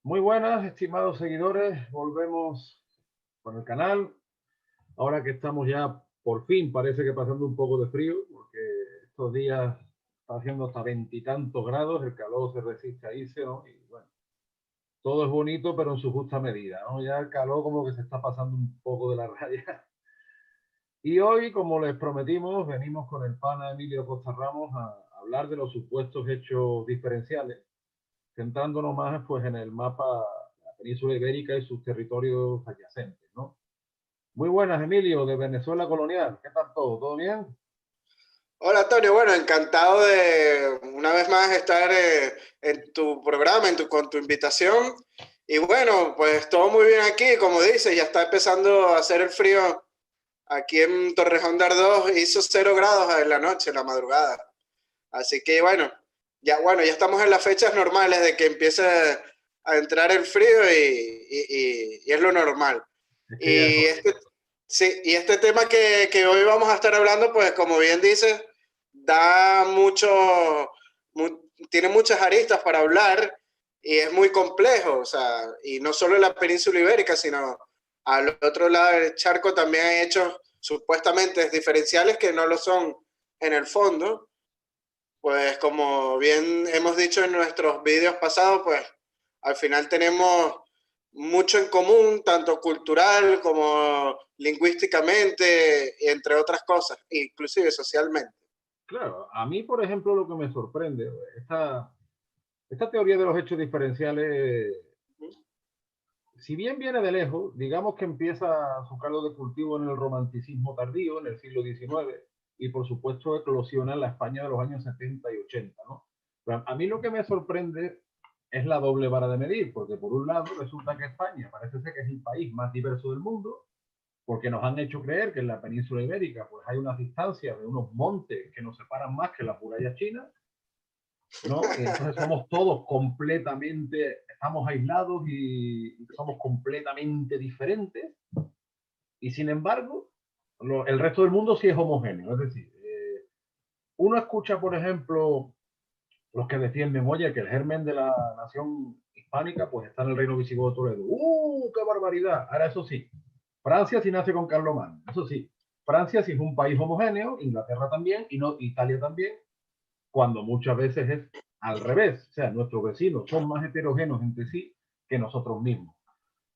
Muy buenas, estimados seguidores. Volvemos con el canal. Ahora que estamos ya por fin, parece que pasando un poco de frío, porque estos días está haciendo hasta 20 y tantos grados, el calor se resiste a irse, ¿no? Y bueno, todo es bonito, pero en su justa medida, ¿no? Ya el calor como que se está pasando un poco de la raya. Y hoy, como les prometimos, venimos con el pana Emilio Costa Ramos a hablar de los supuestos hechos diferenciales, centrándonos más pues en el mapa de la península ibérica y sus territorios adyacentes, ¿no? Muy buenas, Emilio, de Venezuela Colonial. ¿Qué tal todo? ¿Todo bien? Hola Antonio, bueno, encantado de una vez más estar en tu programa, con tu invitación. Y bueno, pues todo muy bien aquí, como dices, ya está empezando a hacer el frío aquí en Torrejón de Ardoz, hizo 0 grados en la noche, en la madrugada. Así que bueno, ya estamos en las fechas normales de que empiece a entrar el frío y es lo normal. Es que ya es Y sí, y este tema que hoy vamos a estar hablando, pues como bien dices, da tiene muchas aristas para hablar y es muy complejo, o sea, y no solo en la península ibérica, sino al otro lado del charco también hay hechos supuestamente diferenciales que no lo son en el fondo. Pues como bien hemos dicho en nuestros vídeos pasados, pues al final tenemos mucho en común, tanto cultural como lingüísticamente, entre otras cosas, inclusive socialmente. claro. A mí, por ejemplo, lo que me sorprende, esta teoría de los hechos diferenciales, si bien viene de lejos, digamos que empieza su caldo de cultivo en el romanticismo tardío, en el siglo XIX, y por supuesto eclosiona en la España de los años 70 y 80, ¿no? Pero a mí lo que me sorprende es la doble vara de medir, porque por un lado resulta que España parece ser que es el país más diverso del mundo, porque nos han hecho creer que en la península ibérica pues hay unas distancias de unos montes que nos separan más que la muralla china, ¿no? Y entonces somos todos completamente, estamos aislados y somos completamente diferentes. Y sin embargo, el resto del mundo sí es homogéneo. Es decir, uno escucha, por ejemplo, los que defienden, oye, que el germen de la nación hispánica pues está en el reino visigodo de Toledo. ¡Qué barbaridad! Ahora, eso sí, Francia sí nace con Carlomagno. Eso sí, Francia sí es un país homogéneo, Inglaterra también, y no, Italia también, cuando muchas veces es al revés. O sea, nuestros vecinos son más heterogéneos entre sí que nosotros mismos.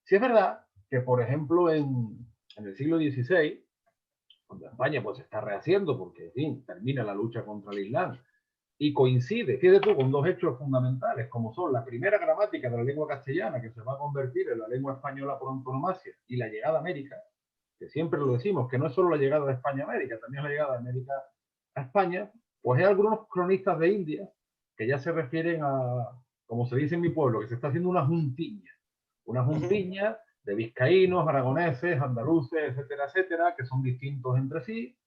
Si es verdad que, por ejemplo, en el siglo XVI, cuando España pues se está rehaciendo porque, en fin, termina la lucha contra el Islam y coincide, fíjate tú, con dos hechos fundamentales, como son la primera gramática de la lengua castellana, que se va a convertir en la lengua española por antonomasia, y la llegada a América, que siempre lo decimos, que no es solo la llegada de España a América, también es la llegada de América a España, pues hay algunos cronistas de India que ya se refieren a, como se dice en mi pueblo, que se está haciendo una juntiña de vizcaínos, aragoneses, andaluces, etcétera, etcétera, que son distintos entre sí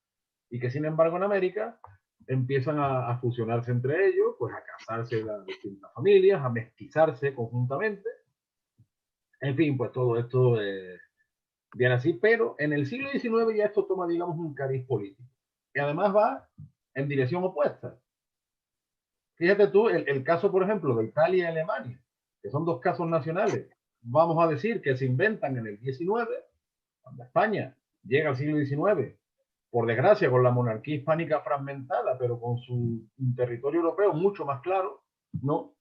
y que sin embargo en América empiezan a fusionarse entre ellos, pues a casarse las distintas familias, a mestizarse conjuntamente. En fin, pues todo esto viene así, pero en el siglo XIX ya esto toma, digamos, un cariz político. Y además va en dirección opuesta. Fíjate tú, el caso, por ejemplo, de Italia y Alemania, que son dos casos nacionales, vamos a decir que se inventan en el XIX, cuando España llega al siglo XIX, por desgracia, con la monarquía hispánica fragmentada, pero con su territorio europeo mucho más claro, ¿no?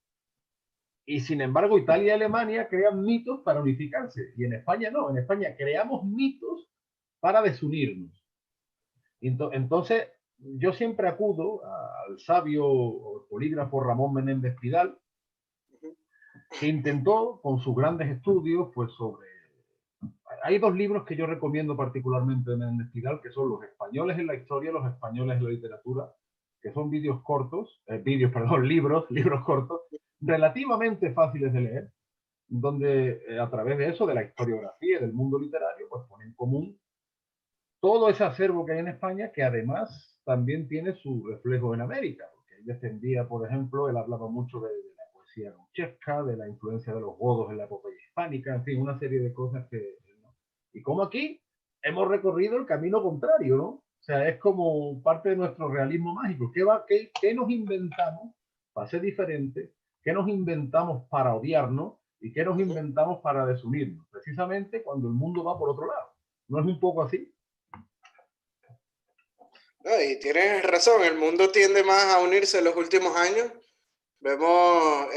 Y sin embargo, Italia y Alemania crean mitos para unificarse, y en España no, en España creamos mitos para desunirnos. Entonces, yo siempre acudo al sabio polígrafo Ramón Menéndez Pidal, que intentó con sus grandes estudios, pues sobre... Hay dos libros que yo recomiendo particularmente de Menéndez Pidal, que son Los españoles en la historia, Los españoles en la literatura, que son vídeos cortos, perdón, libros cortos, relativamente fáciles de leer, donde a través de eso, de la historiografía y del mundo literario, pues pone en común todo ese acervo que hay en España, que además también tiene su reflejo en América, porque él defendía, por ejemplo, él hablaba mucho de la poesía gauchesca, de la influencia de los godos en la epopeya hispánica, en fin, una serie de cosas que... ¿no? Y como aquí hemos recorrido el camino contrario, ¿no? O sea, es como parte de nuestro realismo mágico. ¿Qué nos inventamos para ser diferentes? ¿Qué nos inventamos para odiarnos? ¿Y qué nos inventamos para desunirnos? Precisamente cuando el mundo va por otro lado. ¿No es un poco así? No, y tienes razón, el mundo tiende más a unirse en los últimos años. Vemos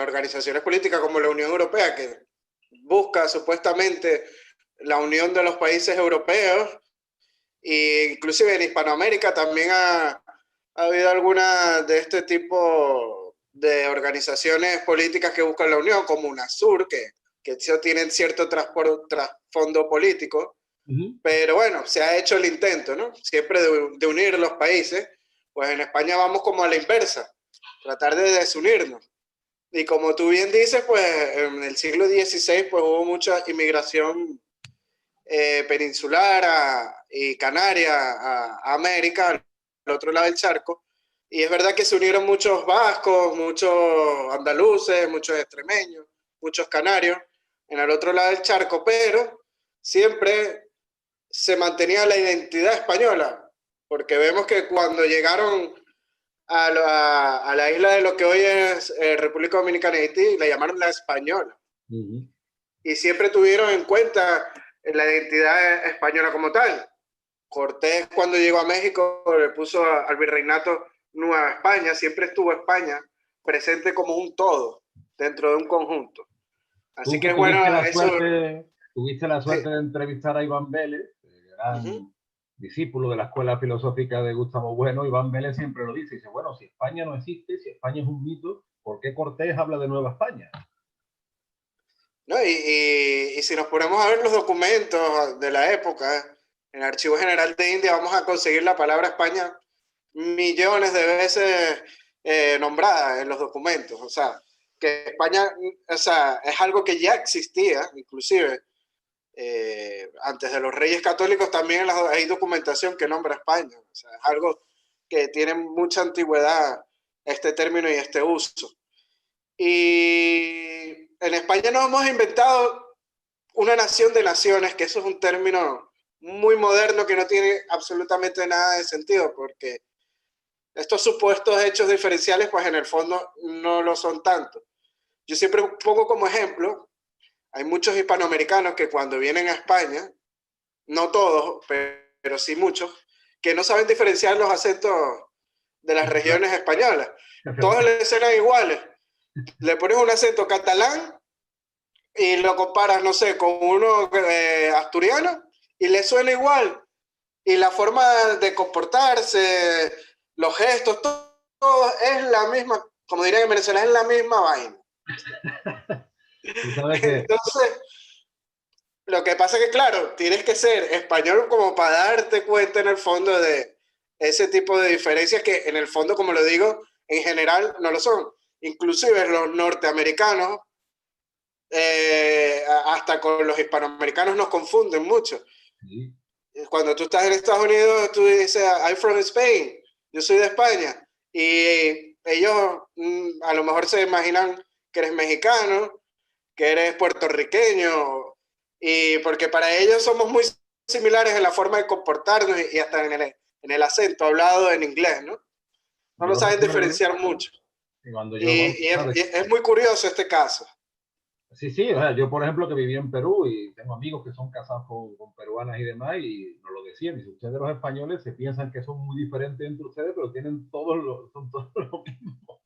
organizaciones políticas como la Unión Europea, que busca supuestamente la unión de los países europeos, e inclusive en Hispanoamérica también ha habido algunas de este tipo de organizaciones políticas que buscan la unión, como UNASUR, que tienen cierto trasfondo político. Pero bueno, se ha hecho el intento, ¿no? Siempre de unir los países. Pues en España vamos como a la inversa, tratar de desunirnos. Y como tú bien dices, pues en el siglo XVI pues hubo mucha inmigración peninsular y canaria a América, al otro lado del charco. Y es verdad que se unieron muchos vascos, muchos andaluces, muchos extremeños, muchos canarios en el otro lado del charco, pero siempre se mantenía la identidad española, porque vemos que cuando llegaron a la isla de lo que hoy es República Dominicana y Haití, la llamaron la Española. Y siempre tuvieron en cuenta la identidad española como tal. Cortés, cuando llegó a México, le puso al virreinato Nueva España, siempre estuvo España presente como un todo, dentro de un conjunto. Así Tú que que es bueno eso. tuviste la suerte de entrevistar a Iván Vélez, gran discípulo de la Escuela Filosófica de Gustavo Bueno. Iván Vélez siempre lo dice, bueno, si España no existe, si España es un mito, ¿por qué Cortés habla de Nueva España? ¿No? Y si nos ponemos a ver los documentos de la época, en el Archivo General de India vamos a conseguir la palabra España millones de veces nombrada en los documentos. O sea, que España, o sea, es algo que ya existía, inclusive antes de los Reyes Católicos también hay documentación que nombra España. O sea, es algo que tiene mucha antigüedad este término y este uso. Y en España nos hemos inventado una nación de naciones, que eso es un término muy moderno que no tiene absolutamente nada de sentido, porque estos supuestos hechos diferenciales, pues en el fondo no lo son tanto. Yo siempre pongo como ejemplo, hay muchos hispanoamericanos que cuando vienen a España, no todos, pero sí muchos, que no saben diferenciar los acentos de las regiones españolas. Todos les suenan iguales. Le pones un acento catalán y lo comparas, no sé, con uno asturiano y le suena igual. Y la forma de comportarse, los gestos, todo es la misma, como dirían en Venezuela, es la misma vaina. Entonces, lo que pasa es que, claro, tienes que ser español como para darte cuenta en el fondo de ese tipo de diferencias que en el fondo, como lo digo, en general no lo son. Inclusive los norteamericanos, hasta con los hispanoamericanos nos confunden mucho. Sí. Cuando tú estás en Estados Unidos, tú dices, I'm from Spain, yo soy de España. Y ellos a lo mejor se imaginan que eres mexicano, que eres puertorriqueño, y porque para ellos somos muy similares en la forma de comportarnos y hasta en el acento hablado en inglés, ¿no? No lo saben diferenciar mucho. Y es muy curioso este caso. Sí, sí, o sea, yo por ejemplo que viví en Perú y tengo amigos que son casados con peruanas y demás y nos lo decían, y si ustedes los españoles se piensan que son muy diferentes entre ustedes, pero tienen son todos lo mismo.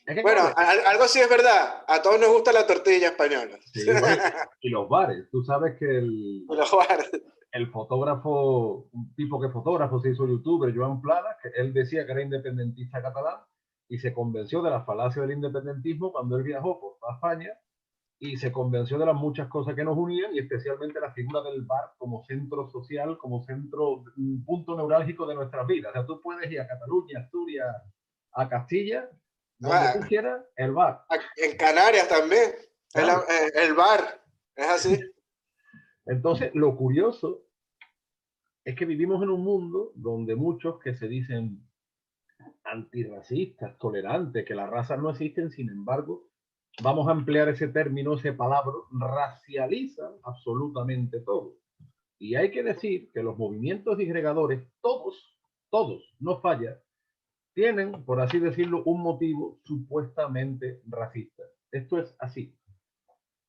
Es que, bueno, claro, algo sí es verdad, a todos nos gusta la tortilla española. Sí, bueno, y los bares, tú sabes que el fotógrafo, un tipo que fotógrafo, se hizo youtuber, Joan Planas, que él decía que era independentista catalán y se convenció de la falacia del independentismo cuando él viajó por toda España y se convenció de las muchas cosas que nos unían y especialmente la figura del bar como centro social, como centro, punto neurálgico de nuestras vidas. O sea, tú puedes ir a Cataluña, Asturias, a Castilla, donde tú quieras, el bar. En Canarias también, claro. El bar, es así. Entonces, lo curioso es que vivimos en un mundo donde muchos que se dicen antirracistas, tolerantes, que las razas no existen, sin embargo, vamos a emplear ese término, ese palabra, racializan absolutamente todo. Y hay que decir que los movimientos disgregadores, todos, no falla, tienen, por así decirlo, un motivo supuestamente racista. Esto es así.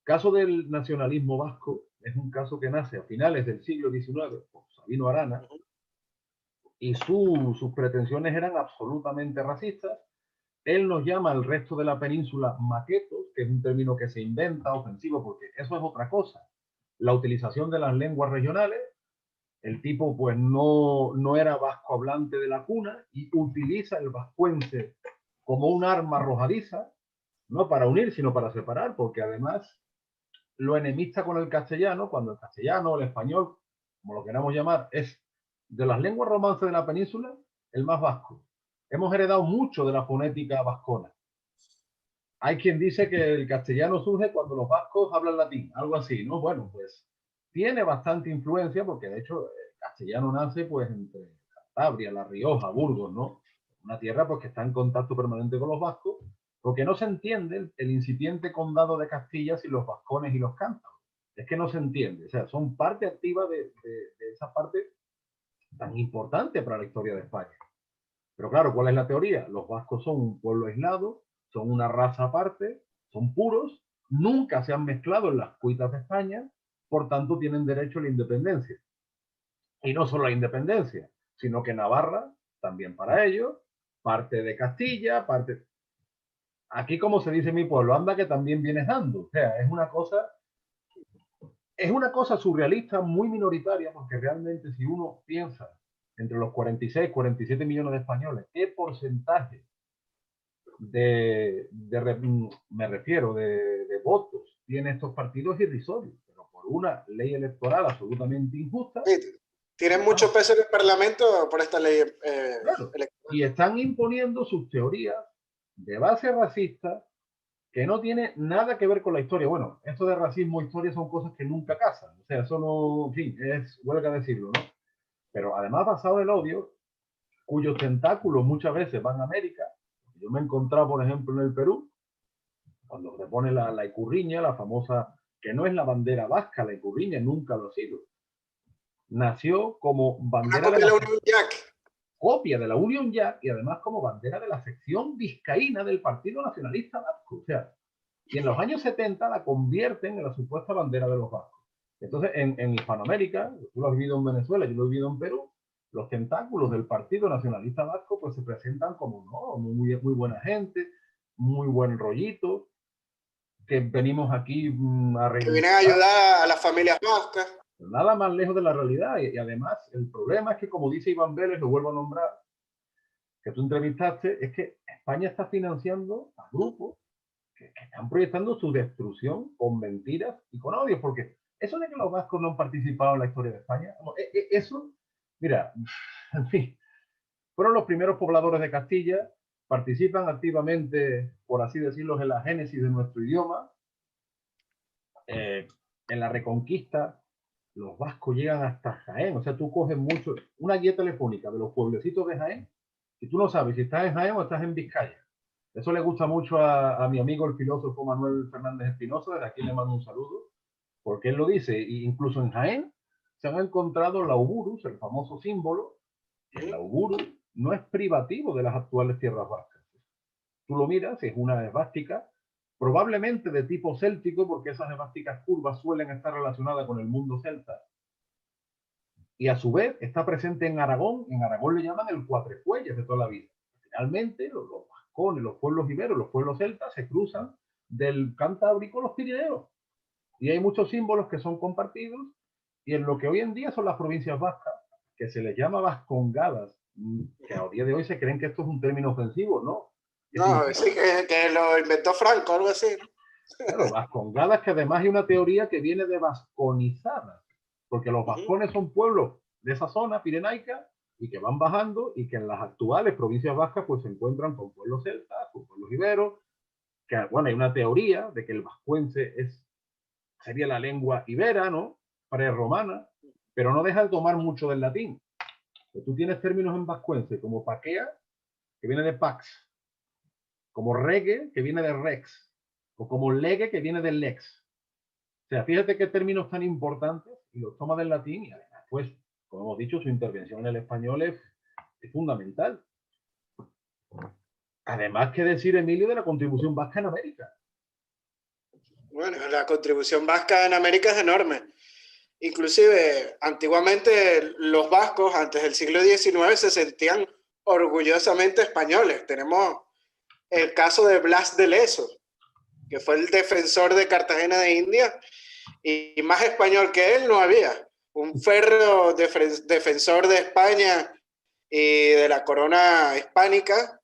caso del nacionalismo vasco es un caso que nace a finales del siglo XIX por Sabino Arana, y sus pretensiones eran absolutamente racistas. Él nos llama al resto de la península maquetos, que es un término que se inventa, ofensivo, porque eso es otra cosa. La utilización de las lenguas regionales, el tipo pues no era vasco hablante de la cuna y utiliza el vascuence como un arma arrojadiza, no para unir, sino para separar, porque además lo enemista con el castellano, cuando el castellano o el español, como lo queramos llamar, es de las lenguas romances de la península, el más vasco. Hemos heredado mucho de la fonética vascona. Hay quien dice que el castellano surge cuando los vascos hablan latín, algo así, ¿no? Bueno, pues tiene bastante influencia, porque de hecho el castellano nace pues entre Cantabria, La Rioja, Burgos, ¿no? Una tierra pues que está en contacto permanente con los vascos, porque no se entiende el incipiente condado de Castilla sin los vascones y los cántabros. Es que no se entiende, o sea, son parte activa de esa parte tan importante para la historia de España. Pero claro, ¿cuál es la teoría? Los vascos son un pueblo aislado, son una raza aparte, son puros, nunca se han mezclado en las cuitas de España, por tanto tienen derecho a la independencia. Y no solo la independencia, sino que Navarra, también para ellos, parte de Castilla, parte... Aquí, como se dice en mi pueblo, anda que también vienes dando. O sea, es una cosa surrealista, muy minoritaria, porque realmente si uno piensa entre los 46, 47 millones de españoles, ¿qué porcentaje me refiero, de votos tiene estos partidos irrisorios? Pero por una ley electoral absolutamente injusta. Sí, tienen mucho peso en el Parlamento por esta ley claro, electoral. y están imponiendo sus teorías de base racista que no tiene nada que ver con la historia. Bueno, esto de racismo e historia son cosas que nunca casan. O sea, eso no, en fin, es huelga decirlo, ¿no? Pero además basado en el odio, cuyos tentáculos muchas veces van a América. Yo me he encontrado, por ejemplo, en el Perú, cuando se pone la icurriña, la famosa, que no es la bandera vasca, la icurriña nunca lo ha sido. Nació como bandera de la Unión Jack. Copia de la Unión Jack y además como bandera de la sección vizcaína del Partido Nacionalista Vasco. O sea, y en los años 70 la convierten en la supuesta bandera de los vascos. Entonces, en Hispanoamérica, tú lo has vivido en Venezuela, yo lo he vivido en Perú, los tentáculos del Partido Nacionalista Vasco pues se presentan como no, muy buena gente, muy buen rollito, que venimos aquí a reivindicar. Que vienen a ayudar a las familias vascas. Nada más lejos de la realidad. Y además, el problema es que, como dice Iván Vélez, lo vuelvo a nombrar, que tú entrevistaste, es que España está financiando a grupos que están proyectando su destrucción con mentiras y con odio, porque eso de que los vascos no han participado en la historia de España, eso, mira, en fin, fueron los primeros pobladores de Castilla, participan activamente, por así decirlo, en la génesis de nuestro idioma, en la Reconquista. Los vascos llegan hasta Jaén, o sea, tú coges mucho, una guía telefónica de los pueblecitos de Jaén, y tú no sabes si estás en Jaén o estás en Vizcaya. Eso le gusta mucho a mi amigo el filósofo Manuel Fernández Espinosa, desde aquí le mando un saludo, porque él lo dice, e incluso en Jaén se han encontrado lauburus, el famoso símbolo, que el lauburu no es privativo de las actuales tierras vascas. Tú lo miras, es una esvástica, probablemente de tipo céltico, porque esas esvásticas curvas suelen estar relacionadas con el mundo celta. Y a su vez está presente en Aragón le llaman el cuatrefuelles de toda la vida. Finalmente, los vascones, los pueblos iberos, los pueblos celtas se cruzan del Cantábrico a los Pirineos. Y hay muchos símbolos que son compartidos, y en lo que hoy en día son las provincias vascas, que se les llama vascongadas, que a día de hoy se creen que esto es un término ofensivo, ¿no? No, sí, que lo inventó Franco, algo así. Claro, vascongadas, que además hay una teoría que viene de vasconizadas, porque los vascones son pueblos de esa zona pirenaica y que van bajando y que en las actuales provincias vascas pues se encuentran con pueblos celtas, con pueblos iberos, que bueno, hay una teoría de que el vascuence sería la lengua ibera, ¿no? Prerromana, pero no deja de tomar mucho del latín. Tú tienes términos en vascuence como paquea, que viene de pax, como regue, que viene de rex, o como legue, que viene del lex. O sea, fíjate qué términos tan importantes y los toma del latín y además, pues, como hemos dicho, su intervención en el español es fundamental. Además, ¿qué decir, Emilio, de la contribución vasca en América? Bueno, la contribución vasca en América es enorme. Inclusive, antiguamente los vascos, antes del siglo XIX, se sentían orgullosamente españoles. Tenemos el caso de Blas de Leso, que fue el defensor de Cartagena de Indias, y más español que él no había. Un férreo defensor de España y de la corona hispánica,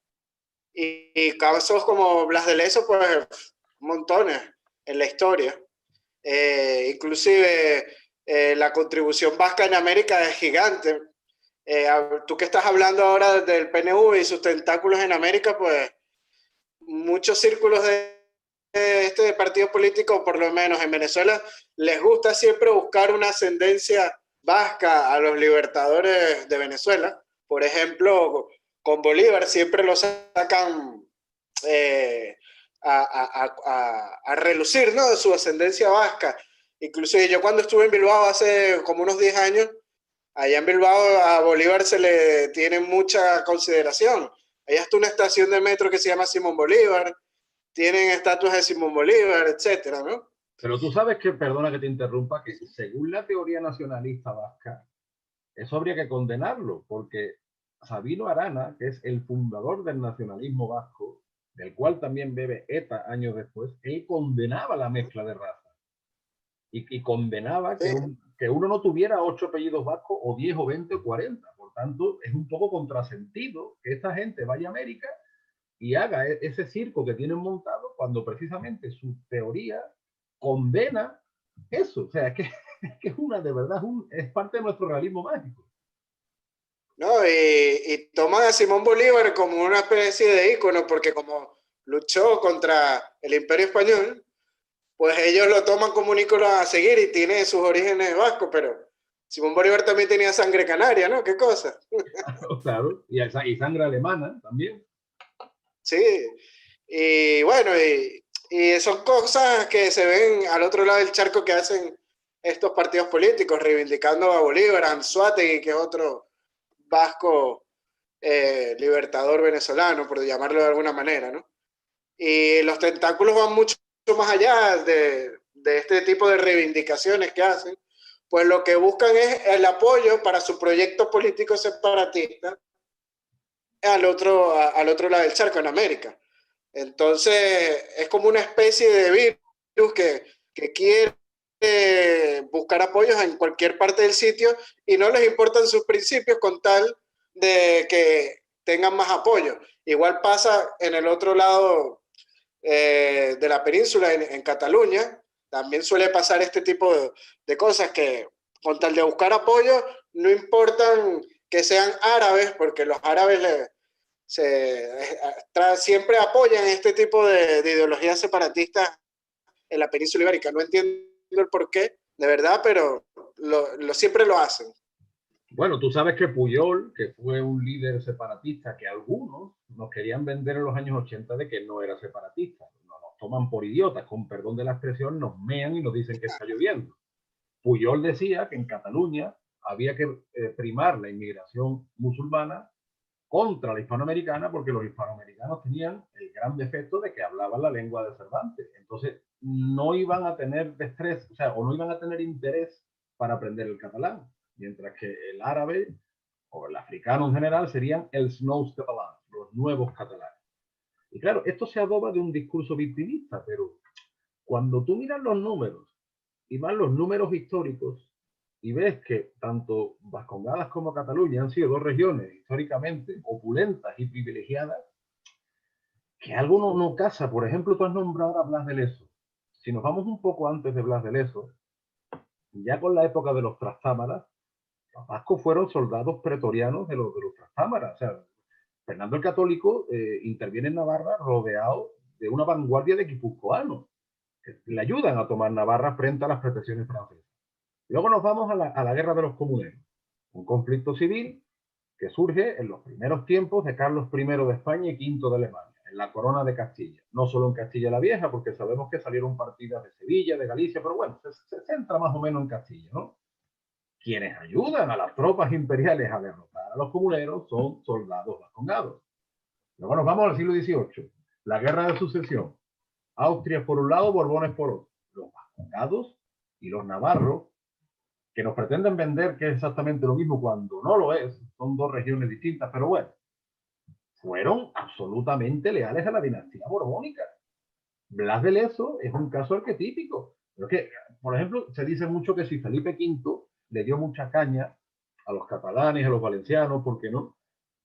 y casos como Blas de Leso, pues montones en la historia. Inclusive la contribución vasca en América es gigante. Tú que estás hablando ahora del PNV y sus tentáculos en América, pues muchos círculos de este partido político, por lo menos en Venezuela, les gusta siempre buscar una ascendencia vasca a los libertadores de Venezuela. Por ejemplo, con Bolívar siempre lo sacan a relucir, ¿no?, de su ascendencia vasca. Inclusive yo cuando estuve en Bilbao hace como unos 10 años, allá en Bilbao a Bolívar se le tiene mucha consideración. Allá está una estación de metro que se llama Simón Bolívar, tienen estatuas de Simón Bolívar, etcétera, ¿no? Pero tú sabes que, perdona que te interrumpa, que según la teoría nacionalista vasca, eso habría que condenarlo, porque Sabino Arana, que es el fundador del nacionalismo vasco, del cual también bebe ETA años después, él condenaba la mezcla de razas y condenaba Sí. que uno no tuviera 8 apellidos vascos o 10 o 20 o 40. Por tanto, es un poco contrasentido que esta gente vaya a América y haga ese circo que tienen montado cuando precisamente su teoría condena eso. O sea, es que es una, de verdad, es parte de nuestro realismo mágico. ¿No? Y toman a Simón Bolívar como una especie de ícono, porque como luchó contra el Imperio Español, pues ellos lo toman como un ícono a seguir y tiene sus orígenes vascos, pero Simón Bolívar también tenía sangre canaria, ¿no? ¿Qué cosa? Claro, y sangre alemana también. Sí, y bueno, y son cosas que se ven al otro lado del charco que hacen estos partidos políticos, reivindicando a Bolívar, a Anzoátegui, que es otro vasco libertador venezolano, por llamarlo de alguna manera, ¿no? Y los tentáculos van mucho más allá de este tipo de reivindicaciones que hacen, pues lo que buscan es el apoyo para su proyecto político separatista al otro lado del charco, en América. Entonces, es como una especie de virus que quiere buscar apoyos en cualquier parte del sitio y no les importan sus principios con tal de que tengan más apoyo. Igual pasa en el otro lado de la península, en Cataluña, también suele pasar este tipo de cosas que con tal de buscar apoyo, no importan que sean árabes, porque los árabes siempre apoyan este tipo de ideologías separatistas en la península ibérica. No entiendo el porqué, de verdad, pero siempre lo hacen. Bueno, tú sabes que Puyol, que fue un líder separatista que algunos nos querían vender en los años 80 de que no era separatista. Nos toman por idiotas, con perdón de la expresión, nos mean y nos dicen que está lloviendo. Puyol decía que en Cataluña había que primar la inmigración musulmana contra la hispanoamericana porque los hispanoamericanos tenían el gran defecto de que hablaban la lengua de Cervantes. Entonces no iban a tener destreza, o sea, o no iban a tener interés para aprender el catalán, mientras que el árabe o el africano en general serían els nous catalans, los nuevos catalanes. Y claro, esto se adoba de un discurso victimista, pero cuando tú miras los números, y más los números históricos, y ves que tanto Vascongadas como Cataluña han sido dos regiones históricamente opulentas y privilegiadas, que algo no casa. Por ejemplo, tú has nombrado a Blas de Leso. Si nos vamos un poco antes de Blas de Leso, ya con la época de los trastámaras, los vascos fueron soldados pretorianos de los trastámaras. O sea, Fernando el Católico interviene en Navarra rodeado de una vanguardia de guipuzcoanos que le ayudan a tomar Navarra frente a las pretensiones francesas. Luego nos vamos a la Guerra de los Comuneros, un conflicto civil que surge en los primeros tiempos de Carlos I de España y V de Alemania, en la corona de Castilla. No solo en Castilla la Vieja, porque sabemos que salieron partidas de Sevilla, de Galicia, pero bueno, se centra más o menos en Castilla, ¿no? Quienes ayudan a las tropas imperiales a derrotar a los comuneros son soldados vascongados. Luego nos vamos al siglo XVIII, la Guerra de Sucesión. Austria por un lado, Borbones por otro. los vascongados y los navarros, que nos pretenden vender que es exactamente lo mismo cuando no lo es, son dos regiones distintas, pero bueno, fueron absolutamente leales a la dinastía borbónica. Blas de Lezo es un caso arquetípico. Pero es que, por ejemplo, se dice mucho que si Felipe V le dio mucha caña a los catalanes, a los valencianos, ¿por qué no?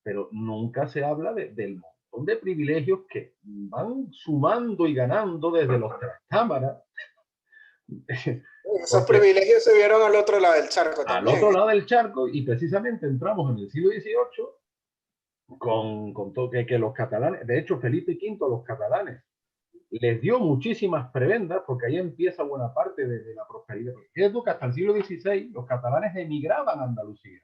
Pero nunca se habla del montón de privilegios que van sumando y ganando desde los cámaras. Esos privilegios se vieron al otro lado del charco al también. otro lado del charco, y precisamente entramos en el siglo XVIII con todo que los catalanes, de hecho Felipe V a los catalanes les dio muchísimas prebendas, porque ahí empieza buena parte de la prosperidad. Es que hasta el siglo XVI los catalanes emigraban a Andalucía.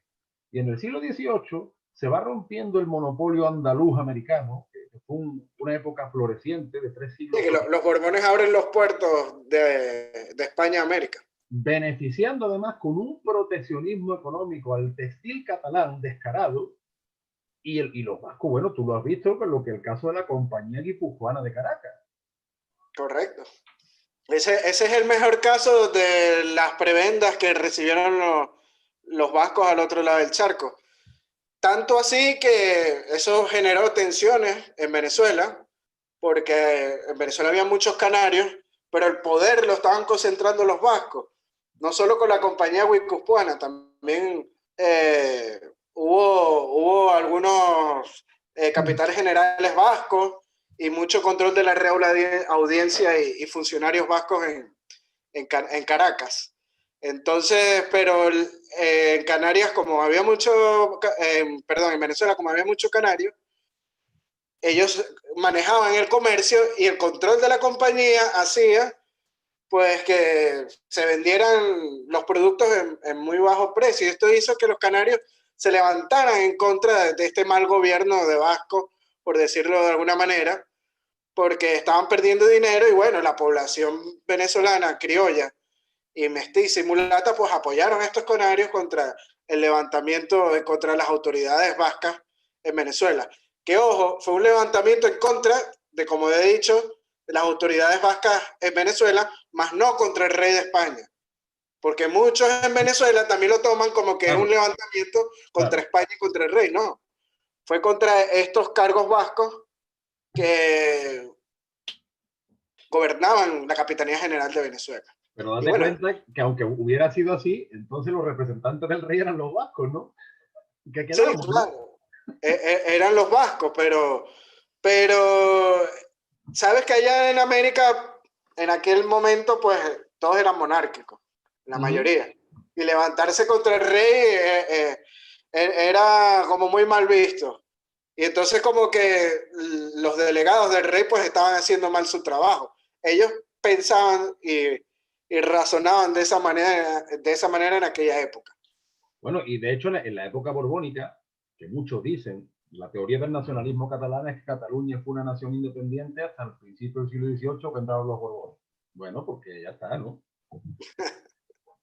Y en el siglo XVIII se va rompiendo el monopolio andaluz americano, que fue una época floreciente de 3 siglos. Sí, que los Borbones abren los puertos de España a América. Beneficiando además con un proteccionismo económico al textil catalán descarado, y los vascos, bueno, tú lo has visto con lo que el caso de la Compañía Guipuzcoana de Caracas. Correcto. Ese es el mejor caso de las prebendas que recibieron los vascos al otro lado del charco. Tanto así que eso generó tensiones en Venezuela, porque en Venezuela había muchos canarios, pero el poder lo estaban concentrando los vascos. No solo con la Compañía Guipuzcoana, también hubo algunos capitanes generales vascos y mucho control de la Real Audiencia y funcionarios vascos en Caracas. Entonces, pero en Canarias, como había mucho, perdón, en Venezuela, como había mucho canario, ellos manejaban el comercio y el control de la compañía hacía pues que se vendieran los productos en muy bajo precio. Y esto hizo que los canarios se levantaran en contra de este mal gobierno de Vasco, por decirlo de alguna manera, porque estaban perdiendo dinero y bueno, la población venezolana, criolla y mestiza y mulata, pues apoyaron a estos canarios contra el levantamiento, contra las autoridades vascas en Venezuela. Que ojo, fue un levantamiento en contra de, como he dicho, de las autoridades vascas en Venezuela, más no contra el rey de España. Porque muchos en Venezuela también lo toman como que es un levantamiento contra España y contra el rey. No, fue contra estos cargos vascos que gobernaban la Capitanía General de Venezuela. Pero date cuenta que aunque hubiera sido así, entonces los representantes del rey eran los vascos, ¿no? ¿Qué quedamos, sí, claro. ¿No? Eran los vascos, pero sabes que allá en América, en aquel momento, pues todos eran monárquicos, la mayoría. Y levantarse contra el rey era como muy mal visto. Y entonces como que los delegados del rey pues estaban haciendo mal su trabajo. Ellos pensaban y razonaban de esa manera en aquella época. Bueno, y de hecho en la época borbónica, que muchos dicen, la teoría del nacionalismo catalán es que Cataluña fue una nación independiente hasta el principio del siglo XVIII que entraron los Borbones. Bueno, porque ya está, ¿no?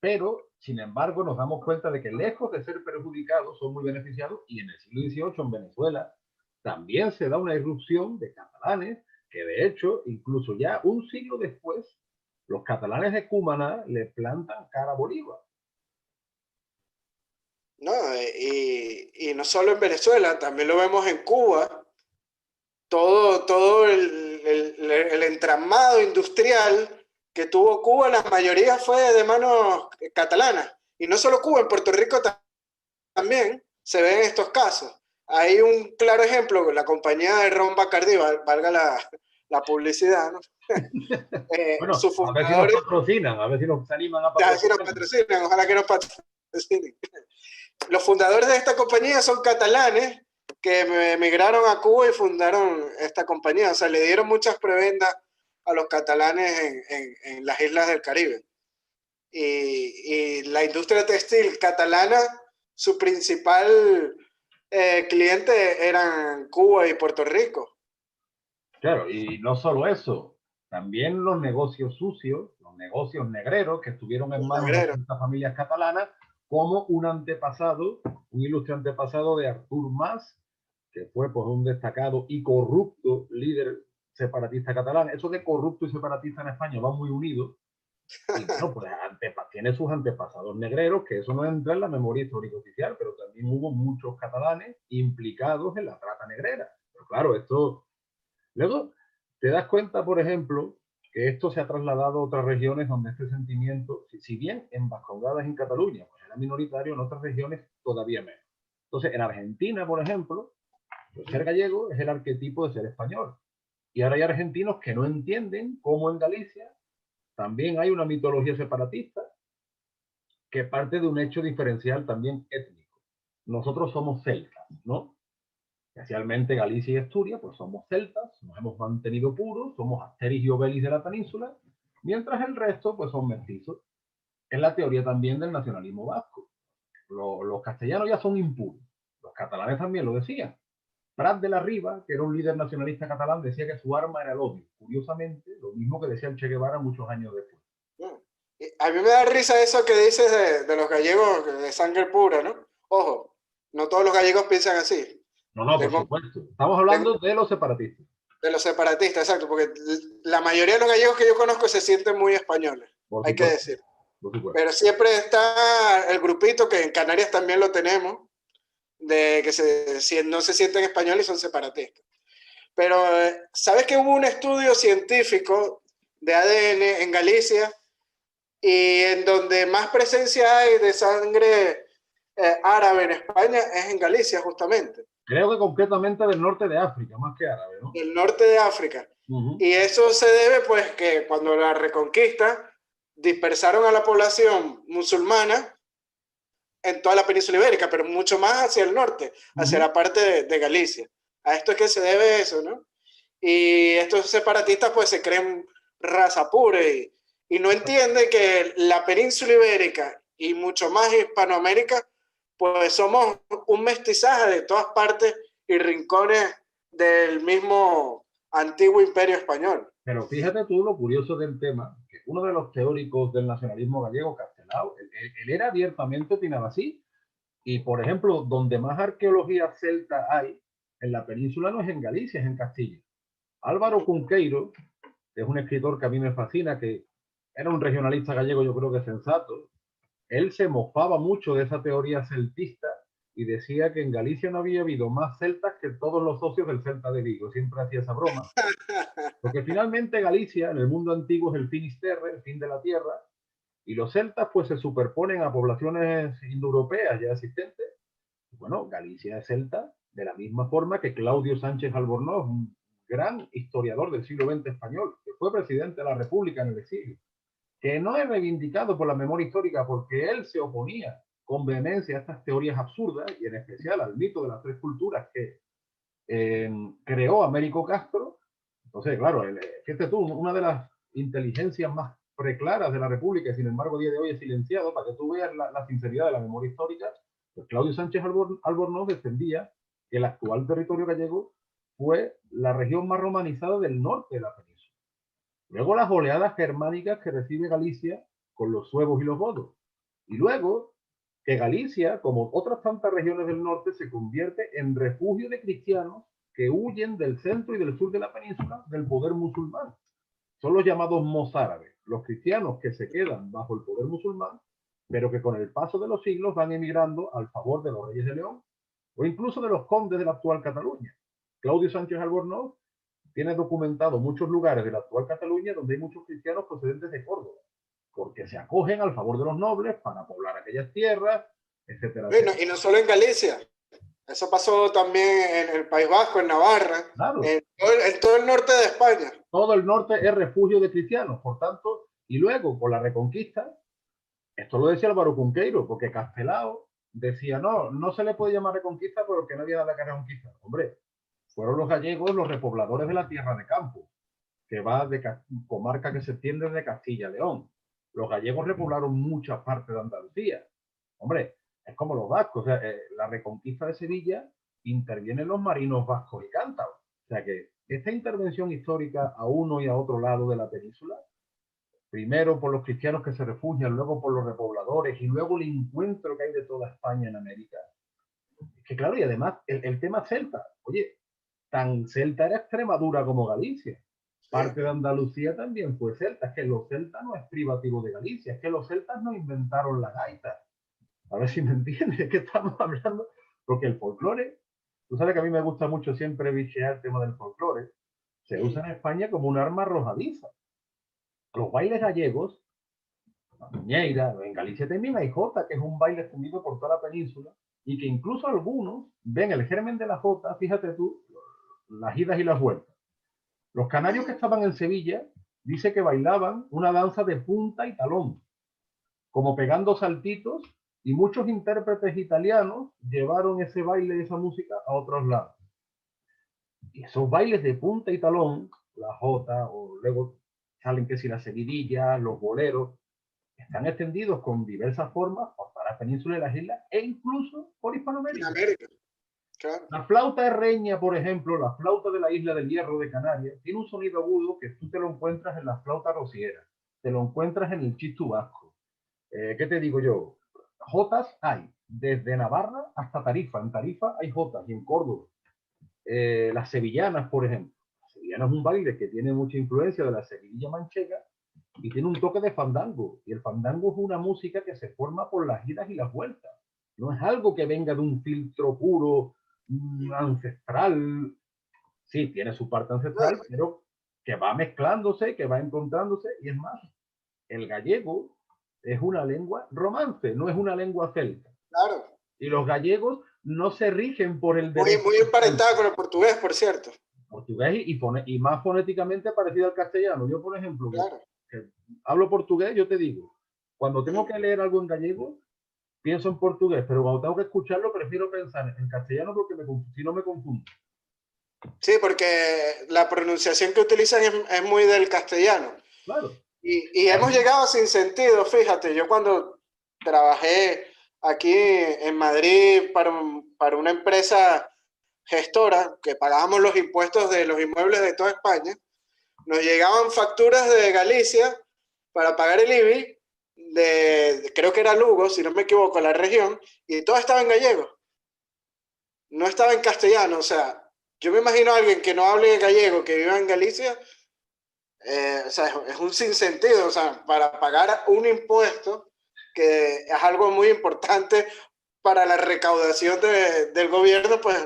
Pero, sin embargo, nos damos cuenta de que lejos de ser perjudicados, son muy beneficiados, y en el siglo XVIII en Venezuela también se da una irrupción de catalanes que, de hecho, incluso ya un siglo después, los catalanes de Cumaná le plantan cara a Bolívar. No, y no solo en Venezuela, también lo vemos en Cuba. Todo el entramado industrial que tuvo Cuba, la mayoría fue de manos catalanas. Y no solo Cuba, en Puerto Rico también se ven estos casos. Hay un claro ejemplo, la compañía de Ron Bacardí, valga la publicidad, ¿no? Bueno, a ver si nos patrocinan, a ver si nos animan a patrocinar. A ver si nos patrocinan, ojalá que nos patrocinen. Los fundadores de esta compañía son catalanes que emigraron a Cuba y fundaron esta compañía. O sea, le dieron muchas prebendas a los catalanes en las islas del Caribe. Y la industria textil catalana, su principal cliente eran Cuba y Puerto Rico. Claro, y no solo eso, también los negocios sucios, los negocios negreros que estuvieron en manos de estas familias catalanas, como un antepasado, un ilustre antepasado de Artur Mas, que fue pues, un destacado y corrupto líder separatista catalán. Eso de corrupto y separatista en España va muy unido, Y bueno, pues tiene sus antepasados negreros, que eso no entra en la memoria histórica oficial, pero también hubo muchos catalanes implicados en la trata negrera. Pero claro, esto... Luego, te das cuenta, por ejemplo, que esto se ha trasladado a otras regiones donde este sentimiento, si bien en Vascongadas en Cataluña pues era minoritario, en otras regiones todavía menos. Entonces, en Argentina, por ejemplo, pues ser gallego es el arquetipo de ser español. Y ahora hay argentinos que no entienden cómo en Galicia también hay una mitología separatista que parte de un hecho diferencial también étnico. Nosotros somos celtas, ¿no? Especialmente Galicia y Asturias, pues somos celtas, nos hemos mantenido puros, somos Asteris y Obelis de la península, mientras el resto, pues son mestizos. Es la teoría también del nacionalismo vasco. Los castellanos ya son impuros, los catalanes también lo decían. Prat de la Riba, que era un líder nacionalista catalán, decía que su arma era el odio. Curiosamente, lo mismo que decía el Che Guevara muchos años después. A mí me da risa eso que dices de los gallegos de sangre pura, ¿no? Ojo, no todos los gallegos piensan así. No, no, por supuesto. Estamos hablando de los separatistas. De los separatistas, exacto, porque la mayoría de los gallegos que yo conozco se sienten muy españoles, hay que decir. Pero siempre está el grupito, que en Canarias también lo tenemos, de que no se sienten españoles y son separatistas. Pero, ¿sabes que hubo un estudio científico de ADN en Galicia y en donde más presencia hay de sangre árabe en España es en Galicia, justamente? Creo que concretamente del norte de África, más que árabe, ¿no? Del norte de África. Y eso se debe, pues, que cuando la Reconquista dispersaron a la población musulmana en toda la península ibérica, pero mucho más hacia el norte, hacia la parte de Galicia. A esto es que se debe eso, ¿no? Y estos separatistas, pues, se creen raza pura y no entienden que la península ibérica y mucho más Hispanoamérica, pues somos un mestizaje de todas partes y rincones del mismo antiguo imperio español. Pero fíjate tú lo curioso del tema, que uno de los teóricos del nacionalismo gallego, Castelao, él era abiertamente tinabasí. Y, por ejemplo, donde más arqueología celta hay en la península no es en Galicia, es en Castilla. Álvaro Cunqueiro, que es un escritor que a mí me fascina, que era un regionalista gallego, yo creo que sensato, él se mofaba mucho de esa teoría celtista y decía que en Galicia no había habido más celtas que todos los socios del Celta de Vigo. Siempre hacía esa broma. Porque finalmente Galicia, en el mundo antiguo, es el Finisterre, el fin de la tierra, y los celtas pues se superponen a poblaciones indoeuropeas ya existentes. Bueno, Galicia es celta de la misma forma que Claudio Sánchez Albornoz, un gran historiador del siglo XX español, que fue presidente de la República en el exilio, que no es reivindicado por la memoria histórica porque él se oponía con vehemencia a estas teorías absurdas y en especial al mito de las tres culturas que creó Américo Castro. Entonces, claro, fíjate tú, una de las inteligencias más preclaras de la República, y sin embargo, a día de hoy es silenciado, para que tú veas la sinceridad de la memoria histórica, pues Claudio Sánchez Albornoz defendía que el actual territorio gallego fue la región más romanizada del norte de la península. Luego las oleadas germánicas que recibe Galicia con los suevos y los godos. Y luego que Galicia, como otras tantas regiones del norte, se convierte en refugio de cristianos que huyen del centro y del sur de la península del poder musulmán. Son los llamados mozárabes, los cristianos que se quedan bajo el poder musulmán, pero que con el paso de los siglos van emigrando al favor de los reyes de León o incluso de los condes de la actual Cataluña. Claudio Sánchez Albornoz tiene documentado muchos lugares de la actual Cataluña donde hay muchos cristianos procedentes de Córdoba, porque se acogen al favor de los nobles para poblar aquellas tierras, etcétera. Bueno, y no solo en Galicia, eso pasó también en el País Vasco, en Navarra, claro. en todo el norte de España. Todo el norte es refugio de cristianos, por tanto, y luego con la Reconquista, esto lo decía Álvaro Cunqueiro, porque Castelao decía, no se le puede llamar Reconquista porque no había nada que reconquistar. Hombre, fueron los gallegos los repobladores de la tierra de campo, que va de comarca que se extiende de Castilla a León. Los gallegos repoblaron muchas partes de Andalucía. Hombre, es como los vascos. O sea, la Reconquista de Sevilla intervienen los marinos vascos y cántabros. O sea que esta intervención histórica a uno y a otro lado de la península, primero por los cristianos que se refugian, luego por los repobladores y luego el encuentro que hay de toda España en América. Es que claro, y además el tema celta. Oye, tan celta era Extremadura como Galicia. Parte de Andalucía también fue celta. Es que los celtas no es privativo de Galicia, es que los celtas no inventaron la gaita. A ver si me entiendes, es que estamos hablando, porque el folclore, tú sabes que a mí me gusta mucho siempre bichear el tema del folclore, se usa en España como un arma arrojadiza. Los bailes gallegos, la muñeira, en Galicia también hay jota, que es un baile extendido por toda la península, y que incluso algunos ven el germen de la jota, fíjate tú, las idas y las vueltas. Los canarios que estaban en Sevilla, dice que bailaban una danza de punta y talón, como pegando saltitos, y muchos intérpretes italianos llevaron ese baile, esa música a otros lados. Y esos bailes de punta y talón, la jota, o luego salen que si las seguidillas, los boleros, están extendidos con diversas formas por toda la península y las islas, e incluso por Hispanoamérica. Claro. La flauta herreña, por ejemplo, la flauta de la isla del Hierro de Canarias, tiene un sonido agudo que tú te lo encuentras en la flauta rociera, te lo encuentras en el chistu vasco. ¿Qué te digo yo? Jotas hay, desde Navarra hasta Tarifa. En Tarifa hay jotas y en Córdoba. Las sevillanas, por ejemplo. La sevillana es un baile que tiene mucha influencia de la sevilla manchega y tiene un toque de fandango. Y el fandango es una música que se forma por las idas y las vueltas. No es algo que venga de un filtro puro, ancestral. Sí, tiene su parte ancestral, pero que va mezclándose, que va encontrándose. Y es más, el gallego es una lengua romance, no es una lengua celta. Claro. Y los gallegos no se rigen por el derecho. Muy emparentado con el portugués, por cierto. Portugués y más fonéticamente parecido al castellano. Yo, por ejemplo, claro, que hablo portugués, yo te digo, cuando tengo que leer algo en gallego, pienso en portugués, pero cuando tengo que escucharlo, prefiero pensar en castellano porque si no me confundo. Sí, porque la pronunciación que utilizan es muy del castellano. Claro. Y hemos llegado sin sentido, fíjate, yo cuando trabajé aquí en Madrid para una empresa gestora que pagábamos los impuestos de los inmuebles de toda España, nos llegaban facturas de Galicia para pagar el IBI, creo que era Lugo, si no me equivoco, la región, y todo estaba en gallego. No estaba en castellano, o sea, yo me imagino a alguien que no hable gallego, que viva en Galicia, o sea, es un sinsentido, o sea, para pagar un impuesto que es algo muy importante para la recaudación del gobierno, pues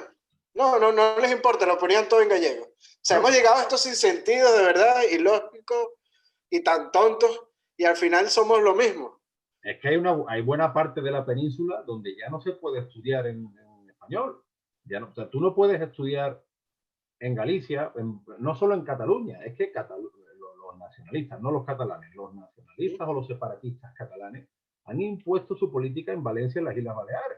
no les importa, lo ponían todo en gallego. O sea, hemos llegado a estos sinsentidos de verdad, ilógicos y tan tontos, y al final somos lo mismo. Es que hay buena parte de la península donde ya no se puede estudiar en español. Ya no, o sea, tú no puedes estudiar en Galicia, no solo en Cataluña, es que los nacionalistas, no los catalanes, los nacionalistas o los separatistas catalanes han impuesto su política en Valencia, en las Islas Baleares.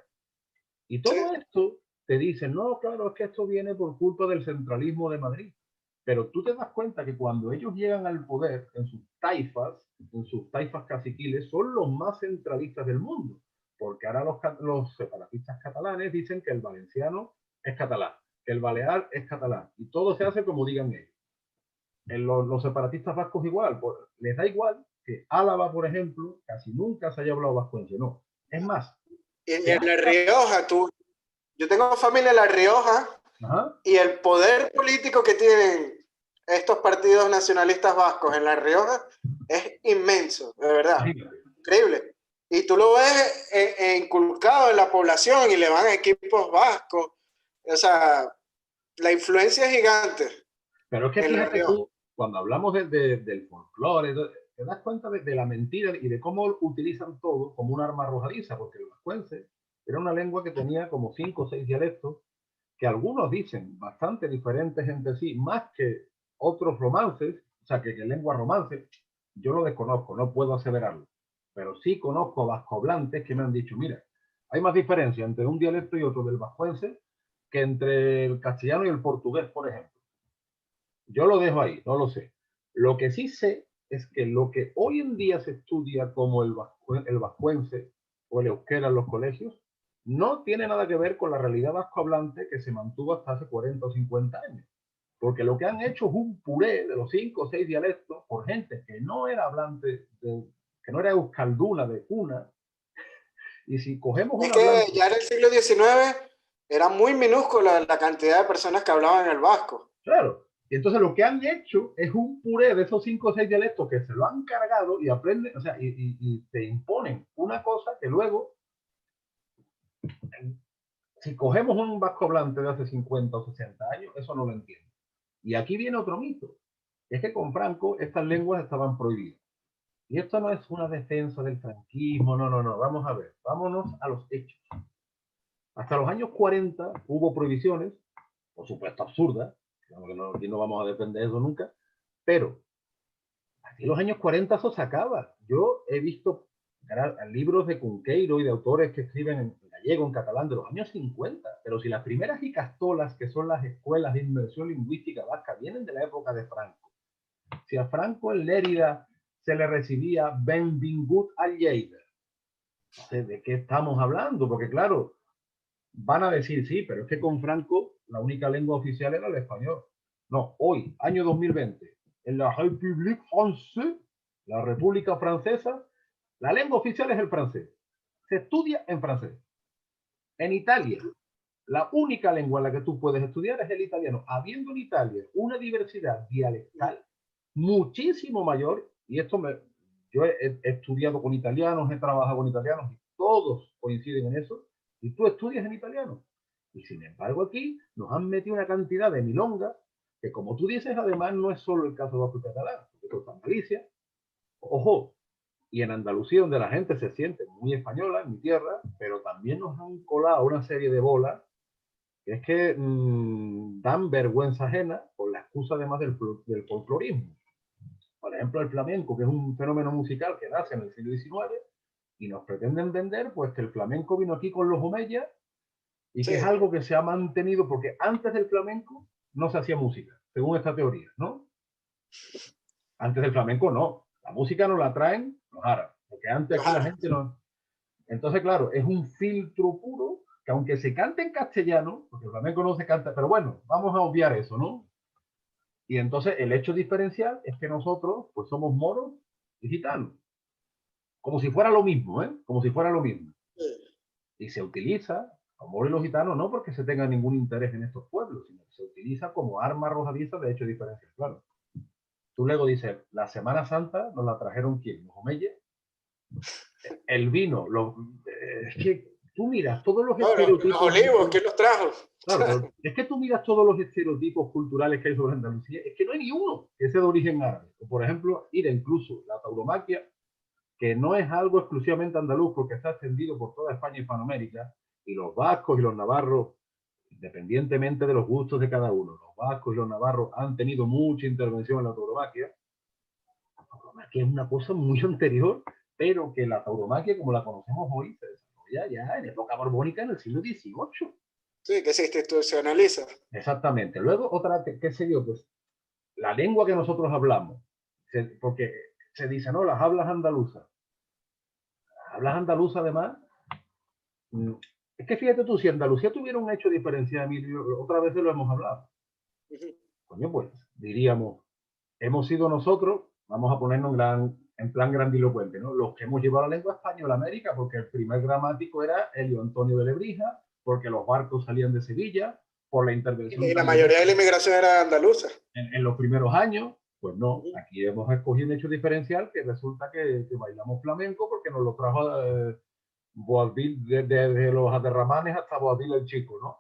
Y todo esto te dicen, no, claro, es que esto viene por culpa del centralismo de Madrid. Pero tú te das cuenta que cuando ellos llegan al poder en sus taifas caciquiles, son los más centralistas del mundo. Porque ahora los separatistas catalanes dicen que el valenciano es catalán, que el balear es catalán. Y todo se hace como digan ellos. Los separatistas vascos igual, les da igual que Álava, por ejemplo, casi nunca se haya hablado vascuence, no. Es más. En La Rioja, yo tengo familia en La Rioja. Ajá. Y el poder político que tienen estos partidos nacionalistas vascos en La Rioja es inmenso, de verdad, increíble. Y tú lo ves inculcado en la población y le van a equipos vascos, o sea, la influencia es gigante. Pero es que fíjate tú, cuando hablamos del folclore, te das cuenta de la mentira y de cómo utilizan todo como un arma arrojadiza, porque el vascuence era una lengua que tenía como 5 o 6 dialectos, que algunos dicen bastante diferentes entre sí, más que otros romances, o sea, que lengua romance, yo lo desconozco, no puedo aseverarlo, pero sí conozco vascoblantes que me han dicho, mira, hay más diferencia entre un dialecto y otro del vascuence que entre el castellano y el portugués, por ejemplo. Yo lo dejo ahí, no lo sé. Lo que sí sé es que lo que hoy en día se estudia como el vascuence o el euskera en los colegios, no tiene nada que ver con la realidad vascohablante que se mantuvo hasta hace 40 o 50 años. Porque lo que han hecho es un puré de los 5 o 6 dialectos por gente que no era hablante, que no era euskalduna de cuna. Y si cogemos es que ya en el siglo XIX era muy minúscula la cantidad de personas que hablaban el vasco. Claro. Y entonces lo que han hecho es un puré de esos 5 o 6 dialectos que se lo han cargado y aprenden, o sea, y te imponen una cosa que luego, si cogemos un vasco hablante de hace 50 o 60 años, eso no lo entiende. Y aquí viene otro mito. Es que con Franco estas lenguas estaban prohibidas. Y esto no es una defensa del franquismo, no, no, no. Vamos a ver, vámonos a los hechos. Hasta los años 40 hubo prohibiciones, por supuesto absurdas, aquí no vamos a defender eso nunca, pero aquí en los años 40 eso se acaba. Yo he visto libros de Cunqueiro y de autores que escriben en gallego, en catalán, de los años 50, pero si las primeras icastolas, que son las escuelas de inmersión lingüística vasca, vienen de la época de Franco. Si a Franco en Lérida se le recibía Benvingut al Lleida, no sé de qué estamos hablando, porque claro, van a decir, sí, pero es que con Franco la única lengua oficial era el español. No, hoy, año 2020, en la République Française, la República Francesa, la lengua oficial es el francés. Se estudia en francés. En Italia, la única lengua en la que tú puedes estudiar es el italiano. Habiendo en Italia una diversidad dialectal muchísimo mayor, y yo he estudiado con italianos, he trabajado con italianos, y todos coinciden en eso, y tú estudias en italiano. Y sin embargo aquí nos han metido una cantidad de milonga, que como tú dices, además no es solo el caso vasco y catalán, porque está en Galicia, ojo, y en Andalucía, donde la gente se siente muy española, en mi tierra, pero también nos han colado una serie de bolas que es que dan vergüenza ajena por la excusa además del folclorismo. Por ejemplo, el flamenco, que es un fenómeno musical que nace en el siglo XIX, y nos pretenden vender pues que el flamenco vino aquí con los omeyas y Sí. que es algo que se ha mantenido porque antes del flamenco no se hacía música, según esta teoría, ¿no? Antes del flamenco no, la música nos la traen los árabes, porque antes aquí la gente no... Entonces, claro, es un filtro puro que aunque se cante en castellano, porque el flamenco no se canta, pero bueno, vamos a obviar eso, ¿no? Y entonces el hecho diferencial es que nosotros pues somos moros y gitanos. Como si fuera lo mismo, ¿eh? Como si fuera lo mismo. Y se utiliza, los moros y los gitanos, no porque se tenga ningún interés en estos pueblos, sino que se utiliza como arma arrojadiza de hecho diferencial, claro. Tú luego dices, la Semana Santa nos la trajeron ¿quién? Los omeyes. El vino, es que tú miras todos los estereotipos. Los olivos, ¿quién los trajo? Claro, pero es que tú miras todos los estereotipos culturales que hay sobre Andalucía, es que no hay ni uno que sea de origen árabe. Por ejemplo, mira, incluso la tauromaquia, que no es algo exclusivamente andaluz porque está extendido por toda España y Hispanoamérica, y los vascos y los navarros, independientemente de los gustos de cada uno, los vascos y los navarros han tenido mucha intervención en la tauromaquia. La tauromaquia es una cosa muy anterior, pero que la tauromaquia, como la conocemos hoy, se desarrolla ya en época borbónica en el siglo XVIII. Sí, que se institucionaliza. Exactamente. Luego, otra, ¿qué se dio? Pues la lengua que nosotros hablamos, porque se dice, no, las hablas andaluzas. Las hablas andaluzas, además, es que fíjate tú, si Andalucía tuviera un hecho diferencial, Emilio, otra vez lo hemos hablado. Coño, pues diríamos, hemos sido nosotros, vamos a ponernos en plan grandilocuente, ¿no? Los que hemos llevado la lengua española a América, porque el primer gramático era Elio Antonio de Lebrija, porque los barcos salían de Sevilla, por la intervención. Y la mayoría de la inmigración era andaluza. En los primeros años, pues no, aquí hemos escogido un hecho diferencial que resulta que bailamos flamenco porque nos lo trajo Boabdil, desde los aterramanes hasta Boabdil el Chico, ¿no?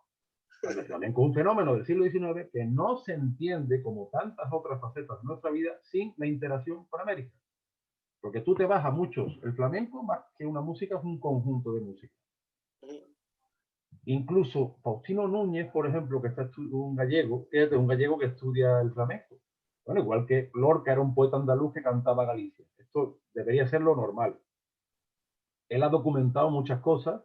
Pues el flamenco es un fenómeno del siglo XIX que no se entiende como tantas otras facetas de nuestra vida sin la interacción con América. Porque tú te vas a muchos, el flamenco más que una música es un conjunto de música. Incluso Faustino Núñez, por ejemplo, que está un gallego que estudia el flamenco. Bueno, igual que Lorca era un poeta andaluz que cantaba Galicia. Esto debería ser lo normal. Él ha documentado muchas cosas,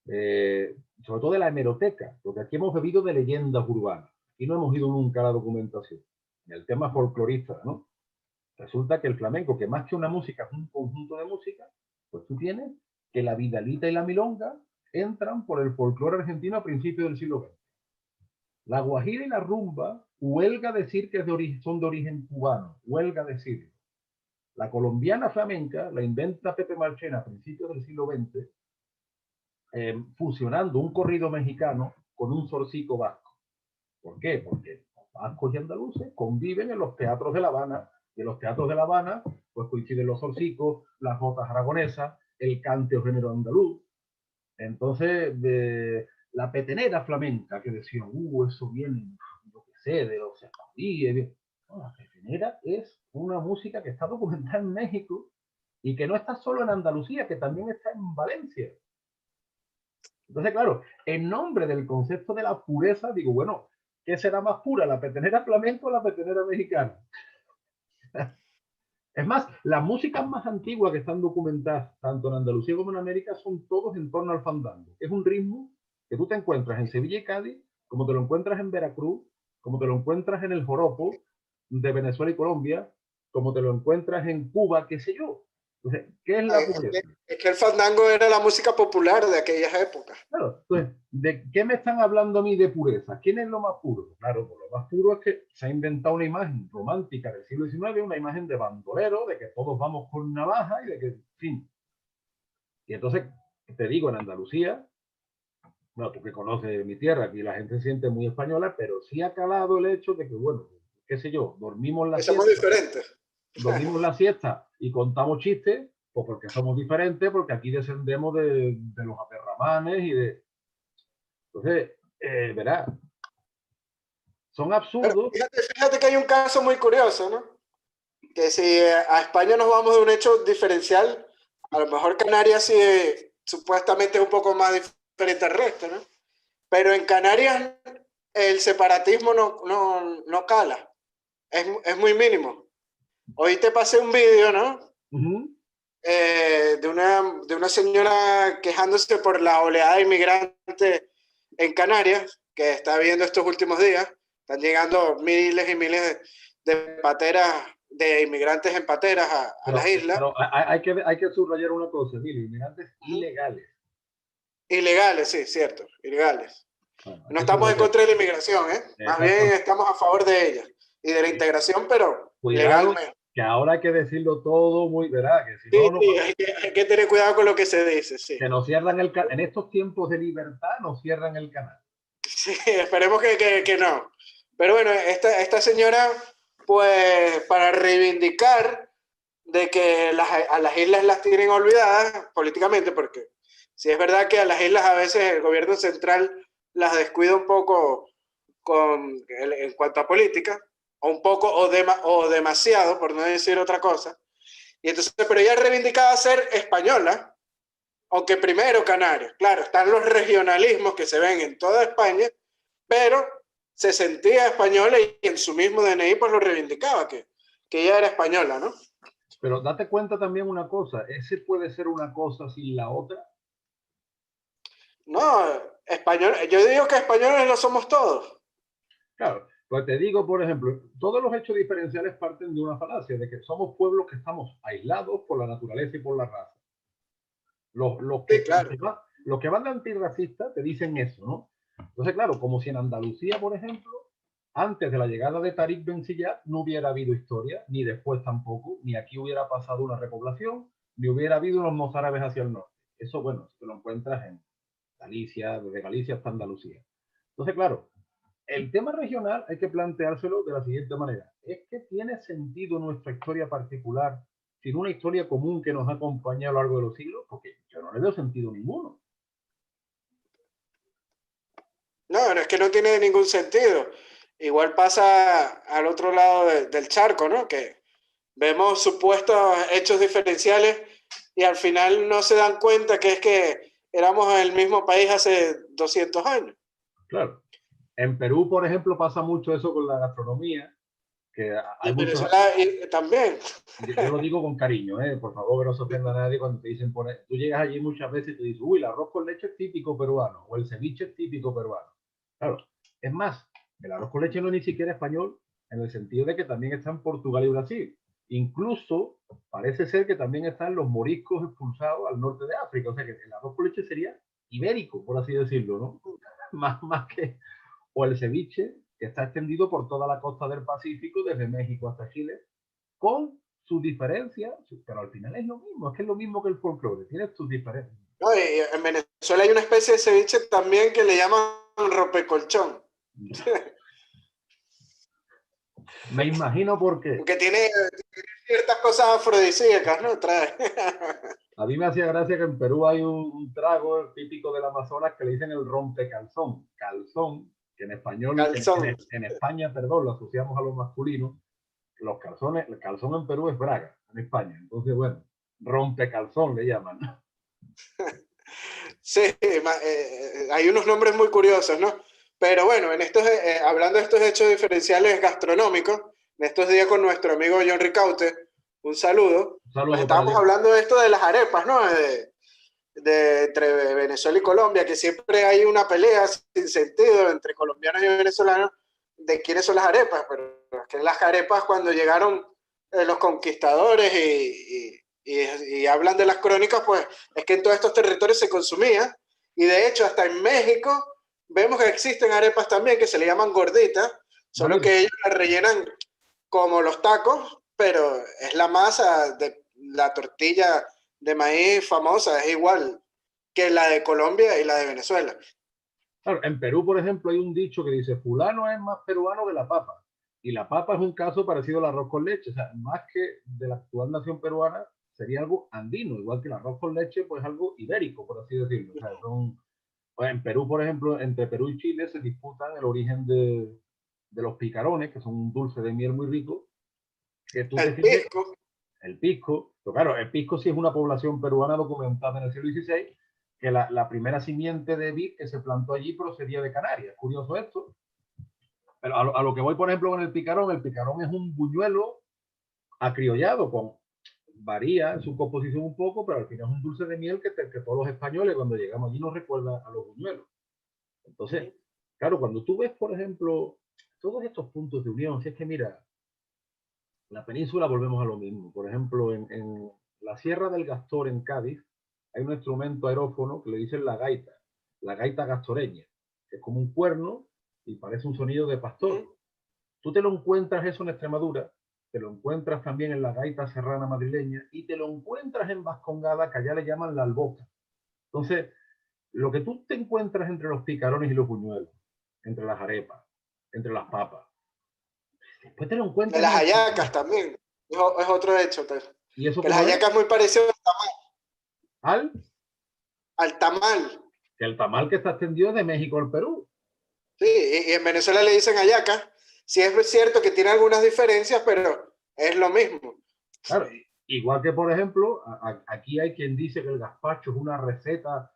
sobre todo de la hemeroteca, porque aquí hemos bebido de leyendas urbanas. Aquí no hemos ido nunca a la documentación. En el tema folclorista, ¿no? Resulta que el flamenco, que más que una música es un conjunto de música, pues tú tienes que la vidalita y la milonga entran por el folclore argentino a principios del siglo XX. La guajira y la rumba, huelga decir que son de origen cubano, huelga decir. La colombiana flamenca la inventa Pepe Marchena a principios del siglo XX, fusionando un corrido mexicano con un zorcito vasco. ¿Por qué? Porque vascos y andaluces conviven en los teatros de La Habana. Y en los teatros de La Habana, pues coinciden los zorcicos, las jotas aragonesas, el cante o género andaluz. Entonces, de la petenera flamenca, que decían, eso viene, yo qué sé, de los saudíes. No, la petenera es una música que está documentada en México y que no está solo en Andalucía, que también está en Valencia. Entonces, claro, en nombre del concepto de la pureza, digo, bueno, ¿qué será más pura, la petenera flamenca o la petenera mexicana? Es más, las músicas más antiguas que están documentadas tanto en Andalucía como en América son todos en torno al fandango. Es un ritmo que tú te encuentras en Sevilla y Cádiz, como te lo encuentras en Veracruz, como te lo encuentras en el joropo de Venezuela y Colombia, como te lo encuentras en Cuba, qué sé yo. Entonces, ¿qué es la pureza? Es que el fandango era la música popular de aquellas épocas. Claro, entonces, ¿de qué me están hablando a mí de pureza? ¿Quién es lo más puro? Claro, pues lo más puro es que se ha inventado una imagen romántica del siglo XIX, una imagen de bandolero, de que todos vamos con navaja y de que, en fin. Y entonces, te digo, en Andalucía, bueno, tú que conoces mi tierra, aquí la gente se siente muy española, pero sí ha calado el hecho de que, bueno, qué sé yo, Que somos diferentes. dormimos la siesta y contamos chistes, pues porque somos diferentes, porque aquí descendemos de los aperramanes y de... Entonces, verá, son absurdos. Pero fíjate que hay un caso muy curioso, ¿no? Que si a España nos vamos de un hecho diferencial, a lo mejor Canarias sí supuestamente es un poco más diferente al resto, ¿no? Pero en Canarias el separatismo no cala, es muy mínimo. Hoy te pasé un vídeo, ¿no? De una señora quejándose por la oleada de inmigrantes en Canarias, que está viendo estos últimos días. Están llegando miles y miles de pateras, de inmigrantes en pateras a las islas. Pero hay que subrayar una cosa, mire, inmigrantes ilegales. Ilegales, sí, cierto, ilegales. Bueno, no estamos en contra de la inmigración, ¿eh? Más bien estamos a favor de ella y de la integración, pero legalmente. Que ahora hay que decirlo todo muy, ¿verdad? Que si sí, no, sí, hay que tener cuidado con lo que se dice, sí. Que nos cierran el canal. En estos tiempos de libertad nos cierran el canal. Sí, esperemos que no. Pero bueno, esta señora, pues para reivindicar de que a las islas las tienen olvidadas políticamente, porque sí es verdad que a las islas a veces el gobierno central las descuida un poco en cuanto a política, o un poco o demasiado, por no decir otra cosa. Y entonces, pero ella reivindicaba ser española, aunque primero Canarias. Claro, están los regionalismos que se ven en toda España, pero se sentía española y en su mismo DNI pues lo reivindicaba, que ella era española, ¿no? Pero date cuenta también una cosa, ese puede ser una cosa sin la otra. No, español, yo digo que españoles lo somos todos. Claro, pues te digo, por ejemplo, todos los hechos diferenciales parten de una falacia, de que somos pueblos que estamos aislados por la naturaleza y por la raza. Sí, claro. Los que van de antirracistas te dicen eso, ¿no? Entonces, claro, como si en Andalucía, por ejemplo, antes de la llegada de Tariq Ben Siyad no hubiera habido historia, ni después tampoco, ni aquí hubiera pasado una repoblación, ni hubiera habido unos mozárabes hacia el norte. Eso, bueno, te lo encuentras en Galicia, desde Galicia hasta Andalucía. Entonces, claro, el tema regional hay que planteárselo de la siguiente manera. ¿Es que tiene sentido nuestra historia particular sin una historia común que nos ha acompañado a lo largo de los siglos? Porque yo no le veo sentido ninguno. No, es que no tiene ningún sentido. Igual pasa al otro lado del charco, ¿no? Que vemos supuestos hechos diferenciales y al final no se dan cuenta que es que éramos el mismo país hace 200 años. Claro. En Perú, por ejemplo, pasa mucho eso con la gastronomía. Que hay y muchos... también. Yo lo digo con cariño, por favor, que no se ofenda a nadie cuando te dicen, tú llegas allí muchas veces y te dicen, uy, el arroz con leche es típico peruano, o el ceviche es típico peruano. Claro, es más, el arroz con leche no es ni siquiera español, en el sentido de que también está en Portugal y Brasil. Incluso parece ser que también están los moriscos expulsados al norte de África, o sea que el arroz con leche sería ibérico, por así decirlo, ¿no? más que... O el ceviche, que está extendido por toda la costa del Pacífico, desde México hasta Chile, con sus diferencias, pero al final es lo mismo, es que es lo mismo que el folclore, tiene sus diferencias. No, y en Venezuela hay una especie de ceviche también que le llaman rompecolchón. Me imagino por qué. Porque tiene ciertas cosas afrodisíacas, ¿no? Trae. A mí me hacía gracia que en Perú hay un trago típico del Amazonas que le dicen el rompecalzón. Calzón, que en español, Calzón. en España, perdón, lo asociamos a lo masculino. Los calzones, el calzón en Perú es braga, en España. Entonces, bueno, rompecalzón le llaman. Sí, hay unos nombres muy curiosos, ¿no? Pero bueno, hablando de estos hechos diferenciales gastronómicos, en estos días con nuestro amigo John Ricaute, un saludo, Un pues saludo para estábamos John. hablando de esto de las arepas, ¿no? Entre Venezuela y Colombia, que siempre hay una pelea sin sentido entre colombianos y venezolanos de quiénes son las arepas, pero es que las arepas cuando llegaron los conquistadores y hablan de las crónicas, pues es que en todos estos territorios se consumía, y de hecho hasta en México vemos que existen arepas también que se le llaman gorditas, solo que ellos las rellenan como los tacos, pero es la masa de la tortilla de maíz famosa, es igual que la de Colombia y la de Venezuela. Claro, en Perú, por ejemplo, hay un dicho que dice, fulano es más peruano que la papa. Y la papa es un caso parecido al arroz con leche. O sea, más que de la actual nación peruana, sería algo andino, igual que el arroz con leche, pues algo ibérico, por así decirlo. O sea, pues en Perú, por ejemplo, entre Perú y Chile se disputan el origen de los picarones, que son un dulce de miel muy rico, que tú te El fijas, pisco. el pisco, pero claro, el pisco sí es una población peruana documentada en el siglo XVI, que la primera simiente de vid que se plantó allí procedía de Canarias. Curioso esto. Pero a lo que voy, por ejemplo, con el picarón es un buñuelo acriollado, varía en su composición un poco, pero al final es un dulce de miel que todos los españoles cuando llegamos allí nos recuerda a los buñuelos. Entonces, claro, cuando tú ves, por ejemplo, todos estos puntos de unión, si es que mira, la península volvemos a lo mismo. Por ejemplo, en la Sierra del Gastor en Cádiz hay un instrumento aerófono que le dicen la gaita gastoreña, que es como un cuerno y parece un sonido de pastor. Tú te lo encuentras eso en Extremadura, te lo encuentras también en la gaita serrana madrileña y te lo encuentras en Vascongada, que allá le llaman la alboca. Entonces, lo que tú te encuentras entre los picarones y los buñuelos, entre las arepas, entre las papas, después te lo De encuentras las en el hallacas picarón. también, es otro hecho. Pues. ¿Y eso Que las cómo es? hallacas es muy parecido Al al tamal. que el tamal que está extendido de México al Perú. Sí, y en Venezuela le dicen hallacas. Sí es cierto que tiene algunas diferencias, pero es lo mismo. Claro, igual que por ejemplo, aquí hay quien dice que el gazpacho es una receta,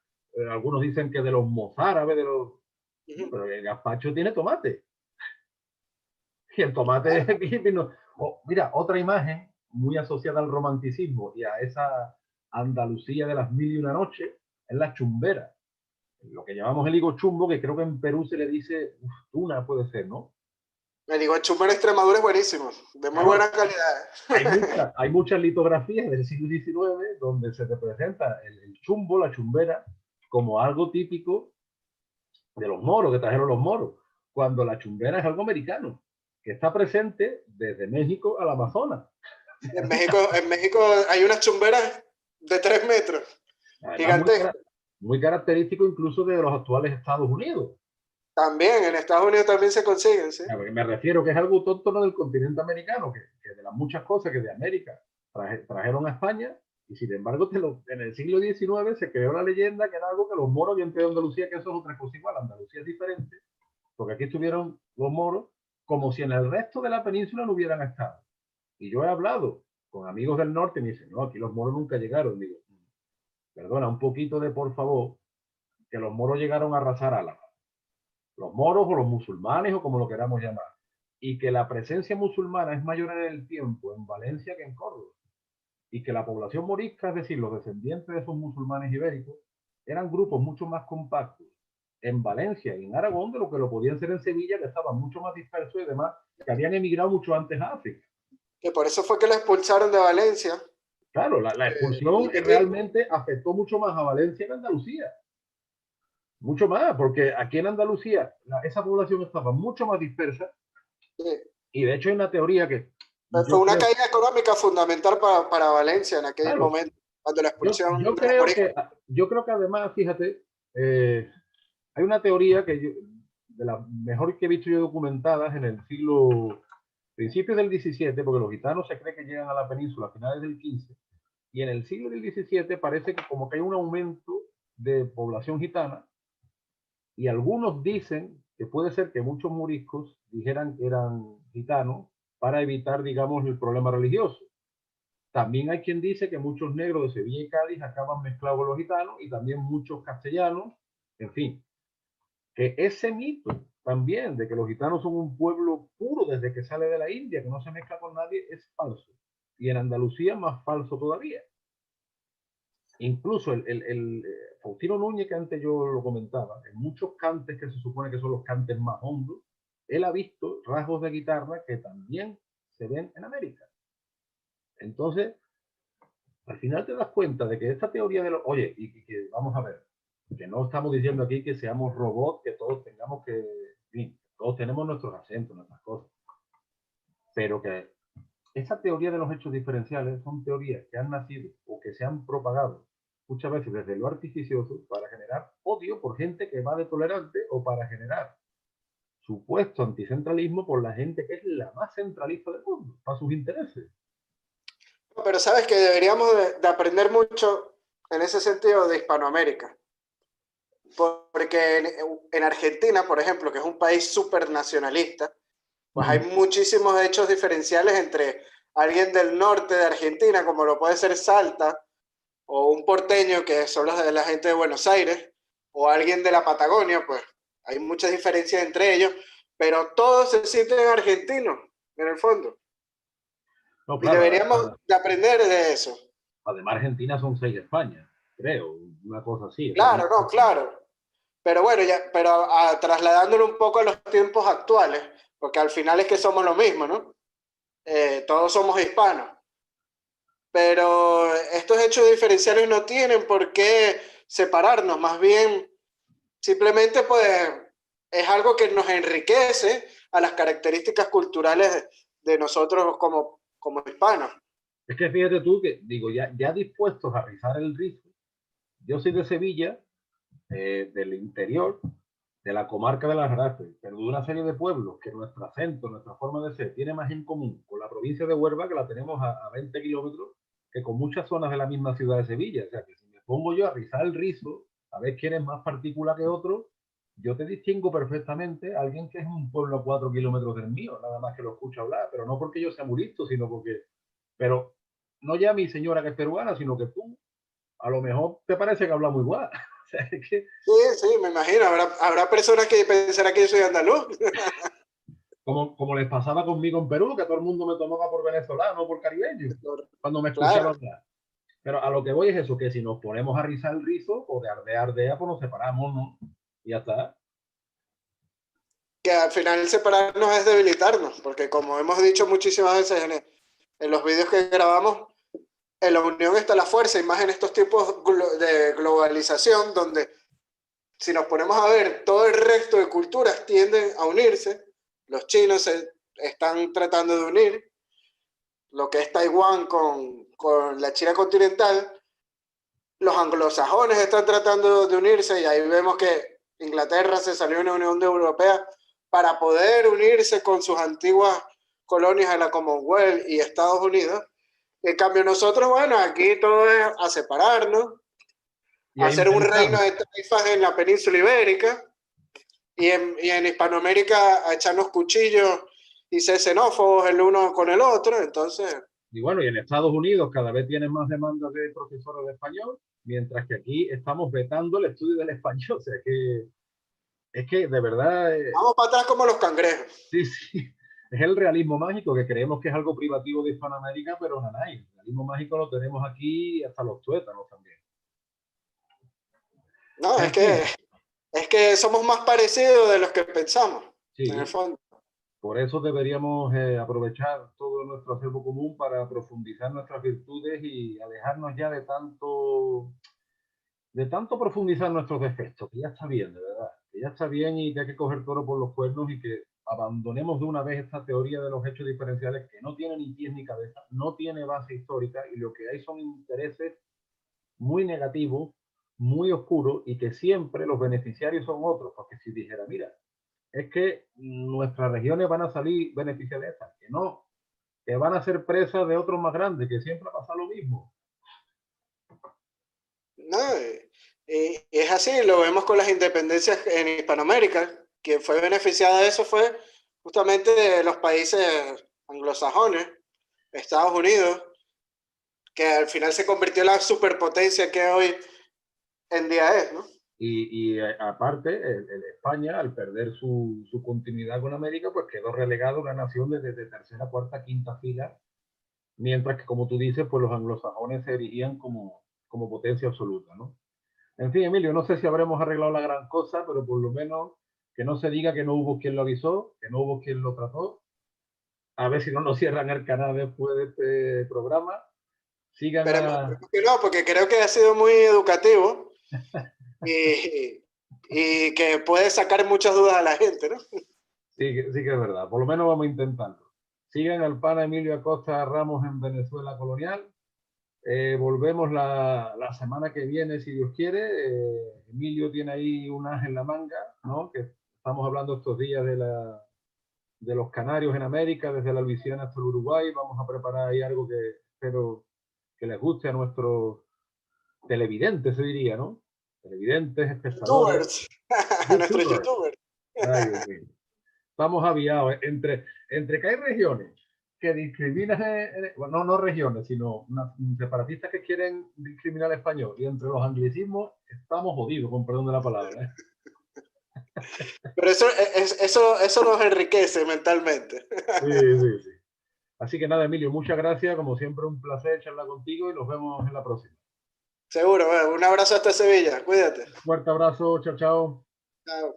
algunos dicen que de los mozárabes, pero el gazpacho tiene tomate. Y el tomate es aquí. Mira, otra imagen muy asociada al romanticismo y a esa Andalucía de las mil y una noches es la chumbera. Lo que llamamos el higo chumbo, que creo que en Perú se le dice tuna, puede ser, ¿no? Me digo, el chumbo en Extremadura es buenísimo, de muy Claro, buena calidad. hay muchas litografías del siglo XIX donde se representa el chumbo, la chumbera, como algo típico de los moros, que trajeron los moros, cuando la chumbera es algo americano, que está presente desde México al Amazonas. En México hay unas chumberas de 3 metros, Además, gigantescas. muy característico incluso de los actuales Estados Unidos. También, en Estados Unidos también se consiguen, ¿sí? Me refiero que es algo autóctono del continente americano, que de las muchas cosas que de América trajeron a España, y sin embargo en el siglo XIX se creó la leyenda que era algo que los moros habían traído a Andalucía, que eso es otra cosa igual. Andalucía es diferente, porque aquí estuvieron los moros como si en el resto de la península no hubieran estado. Y yo he hablado con amigos del norte y me dicen, no, aquí los moros nunca llegaron. Digo, perdona, un poquito de por favor, que los moros llegaron a arrasar Álava. Los moros o los musulmanes o como lo queramos llamar. Y que la presencia musulmana es mayor en el tiempo en Valencia que en Córdoba. Y que la población morisca, es decir, los descendientes de esos musulmanes ibéricos, eran grupos mucho más compactos en Valencia y en Aragón de lo que lo podían ser en Sevilla, que estaban mucho más dispersos y demás, que habían emigrado mucho antes a África. Que por eso fue que la expulsaron de Valencia. Claro, la expulsión realmente afectó mucho más a Valencia que a Andalucía. Mucho más, porque aquí en Andalucía esa población estaba mucho más dispersa. Sí. Y de hecho hay una teoría que... Fue una caída económica fundamental para Valencia en aquel momento, cuando la expulsión yo creo que además, fíjate, hay una teoría de las mejor que he visto yo documentadas en el siglo principios del 17, porque los gitanos se cree que llegan a la península a finales del 15, y en el siglo del 17 parece que como que hay un aumento de población gitana, y algunos dicen que puede ser que muchos moriscos dijeran que eran gitanos para evitar, digamos, el problema religioso. También hay quien dice que muchos negros de Sevilla y Cádiz acaban mezclados con los gitanos y también muchos castellanos, en fin, que ese mito también de que los gitanos son un pueblo puro desde que sale de la India, que no se mezcla con nadie, es falso. Y en Andalucía más falso todavía. Incluso Faustino Núñez, que antes yo lo comentaba, en muchos cantes que se supone que son los cantes más hondos, él ha visto rasgos de guitarra que también se ven en América. Entonces, al final te das cuenta de que esta teoría de los... Oye, y que vamos a ver, que no estamos diciendo aquí que seamos robots, que todos tengamos que... En fin, todos tenemos nuestros acentos, nuestras cosas. Pero que esa teoría de los hechos diferenciales son teorías que han nacido o que se han propagado muchas veces desde lo artificioso para generar odio por gente que va de tolerante o para generar supuesto anticentralismo por la gente que es la más centralista del mundo, para sus intereses. Pero sabes que deberíamos de aprender mucho en ese sentido de Hispanoamérica. Porque en Argentina, por ejemplo, que es un país súper nacionalista, pues hay muchísimos hechos diferenciales entre alguien del norte de Argentina, como lo puede ser Salta, o un porteño, que son los de la gente de Buenos Aires, o alguien de la Patagonia, pues hay muchas diferencias entre ellos, pero todos se sienten argentinos, en el fondo. No, Y claro, deberíamos de aprender de eso. además Argentina son 6 de España, creo, una cosa así. O sea, Claro, no, claro. Pero bueno, ya, pero trasladándolo un poco a los tiempos actuales, porque al final es que somos lo mismo, ¿no? Todos somos hispanos. Pero estos hechos diferenciales no tienen por qué separarnos, más bien simplemente pues es algo que nos enriquece a las características culturales de nosotros como hispanos. es que fíjate tú que, digo, ya dispuestos a rizar el rizo, yo soy de Sevilla, del interior, de la comarca de las Jarafes, pero de una serie de pueblos que nuestro acento, nuestra forma de ser, tiene más en común con la provincia de Huelva, que la tenemos a 20 kilómetros, que con muchas zonas de la misma ciudad de Sevilla. O sea, que si me pongo yo a rizar el rizo, a ver quién es más particular que otro, yo te distingo perfectamente a alguien que es un pueblo a 4 kilómetros del mío, nada más que lo escucho hablar, pero no porque yo sea muristo, sino porque, pero no ya mi señora que es peruana, sino que tú, a lo mejor te parece que hablamos igual. O sea, es que Sí, sí, me imagino. Habrá personas que pensarán que yo soy andaluz. como les pasaba conmigo en Perú, que todo el mundo me tomaba por venezolano, por caribeño, cuando me escuchaba Claro. hablar. Pero a lo que voy es eso, que si nos ponemos a rizar el rizo, o de ardea, pues nos separamos, ¿no? Y ya está. Que al final separarnos es debilitarnos, porque como hemos dicho muchísimas veces en los vídeos que grabamos, en la unión está la fuerza, y más en estos tiempos de globalización, donde si nos ponemos a ver, todo el resto de culturas tienden a unirse. Los chinos se están tratando de unir, lo que es Taiwán con la China continental, los anglosajones están tratando de unirse, y ahí vemos que Inglaterra se salió de la Unión Europea para poder unirse con sus antiguas colonias de la Commonwealth y Estados Unidos. En cambio nosotros, bueno, aquí todo es a separarnos, Y a a hacer un reino inventarnos. de taifas en la península ibérica, y en Hispanoamérica a echarnos cuchillos y ser xenófobos el uno con el otro. Entonces, Y bueno, y en Estados Unidos cada vez tienen más demandas de profesores de español, mientras que aquí estamos vetando el estudio del español. O sea, que es que de verdad, vamos para atrás como los cangrejos. sí, sí, es el realismo mágico, que creemos que es algo privativo de Hispanoamérica, pero nada, el realismo mágico lo tenemos aquí hasta los tuétanos también. No, En fin, es que somos más parecidos de los que pensamos, en el sí, fondo. por eso deberíamos aprovechar todo nuestro acervo común para profundizar nuestras virtudes y alejarnos ya de tanto profundizar nuestros defectos, que ya está bien, de verdad, que ya está bien y que hay que coger toro por los cuernos y que abandonemos de una vez esta teoría de los hechos diferenciales que no tiene ni pies ni cabeza, no tiene base histórica y lo que hay son intereses muy negativos, muy oscuros y que siempre los beneficiarios son otros, porque si dijera, mira, es que nuestras regiones van a salir beneficiadas, que no, que van a ser presas de otros más grandes, que siempre pasa lo mismo. No, es así, lo vemos con las independencias en Hispanoamérica. Quien fue beneficiado de eso fue justamente de los países anglosajones, Estados Unidos, que al final se convirtió en la superpotencia que hoy en día es, ¿no? Y aparte, España, al perder su continuidad con América, pues quedó relegado a una nación desde tercera, cuarta, quinta fila, mientras que, como tú dices, pues los anglosajones se erigían como potencia absoluta, ¿no? En fin, Emilio, no sé si habremos arreglado la gran cosa, pero por lo menos que no se diga que no hubo quien lo avisó, que no hubo quien lo trató. A ver si no nos cierran el canal después de este programa. Sigan Esperemos a... que no, porque creo que ha sido muy educativo y que puede sacar muchas dudas a la gente, ¿no? Sí que es verdad, por lo menos vamos a intentarlo. Sigan al pana Emilio Acosta Ramos en Venezuela Colonial. Volvemos la semana que viene, si Dios quiere. Emilio tiene ahí un as en la manga, ¿no? Que estamos hablando estos días de los canarios en América, desde la Luisiana hasta el Uruguay. Vamos a preparar ahí algo que espero que les guste a nuestros televidentes, se diría, ¿no? Televidentes, espectadores, YouTubers, nuestros youtubers. YouTubers. Ay, Dios mío. Estamos aviados. Entre que hay regiones que discriminan, bueno, no regiones, sino separatistas que quieren discriminar al español, y entre los anglicismos estamos jodidos, con perdón de la palabra. Pero eso nos enriquece mentalmente. Sí. Así que nada, Emilio, muchas gracias. Como siempre, un placer charlar contigo y nos vemos en la próxima. Seguro, un abrazo hasta Sevilla, cuídate. Fuerte abrazo, chao, chao. Chao.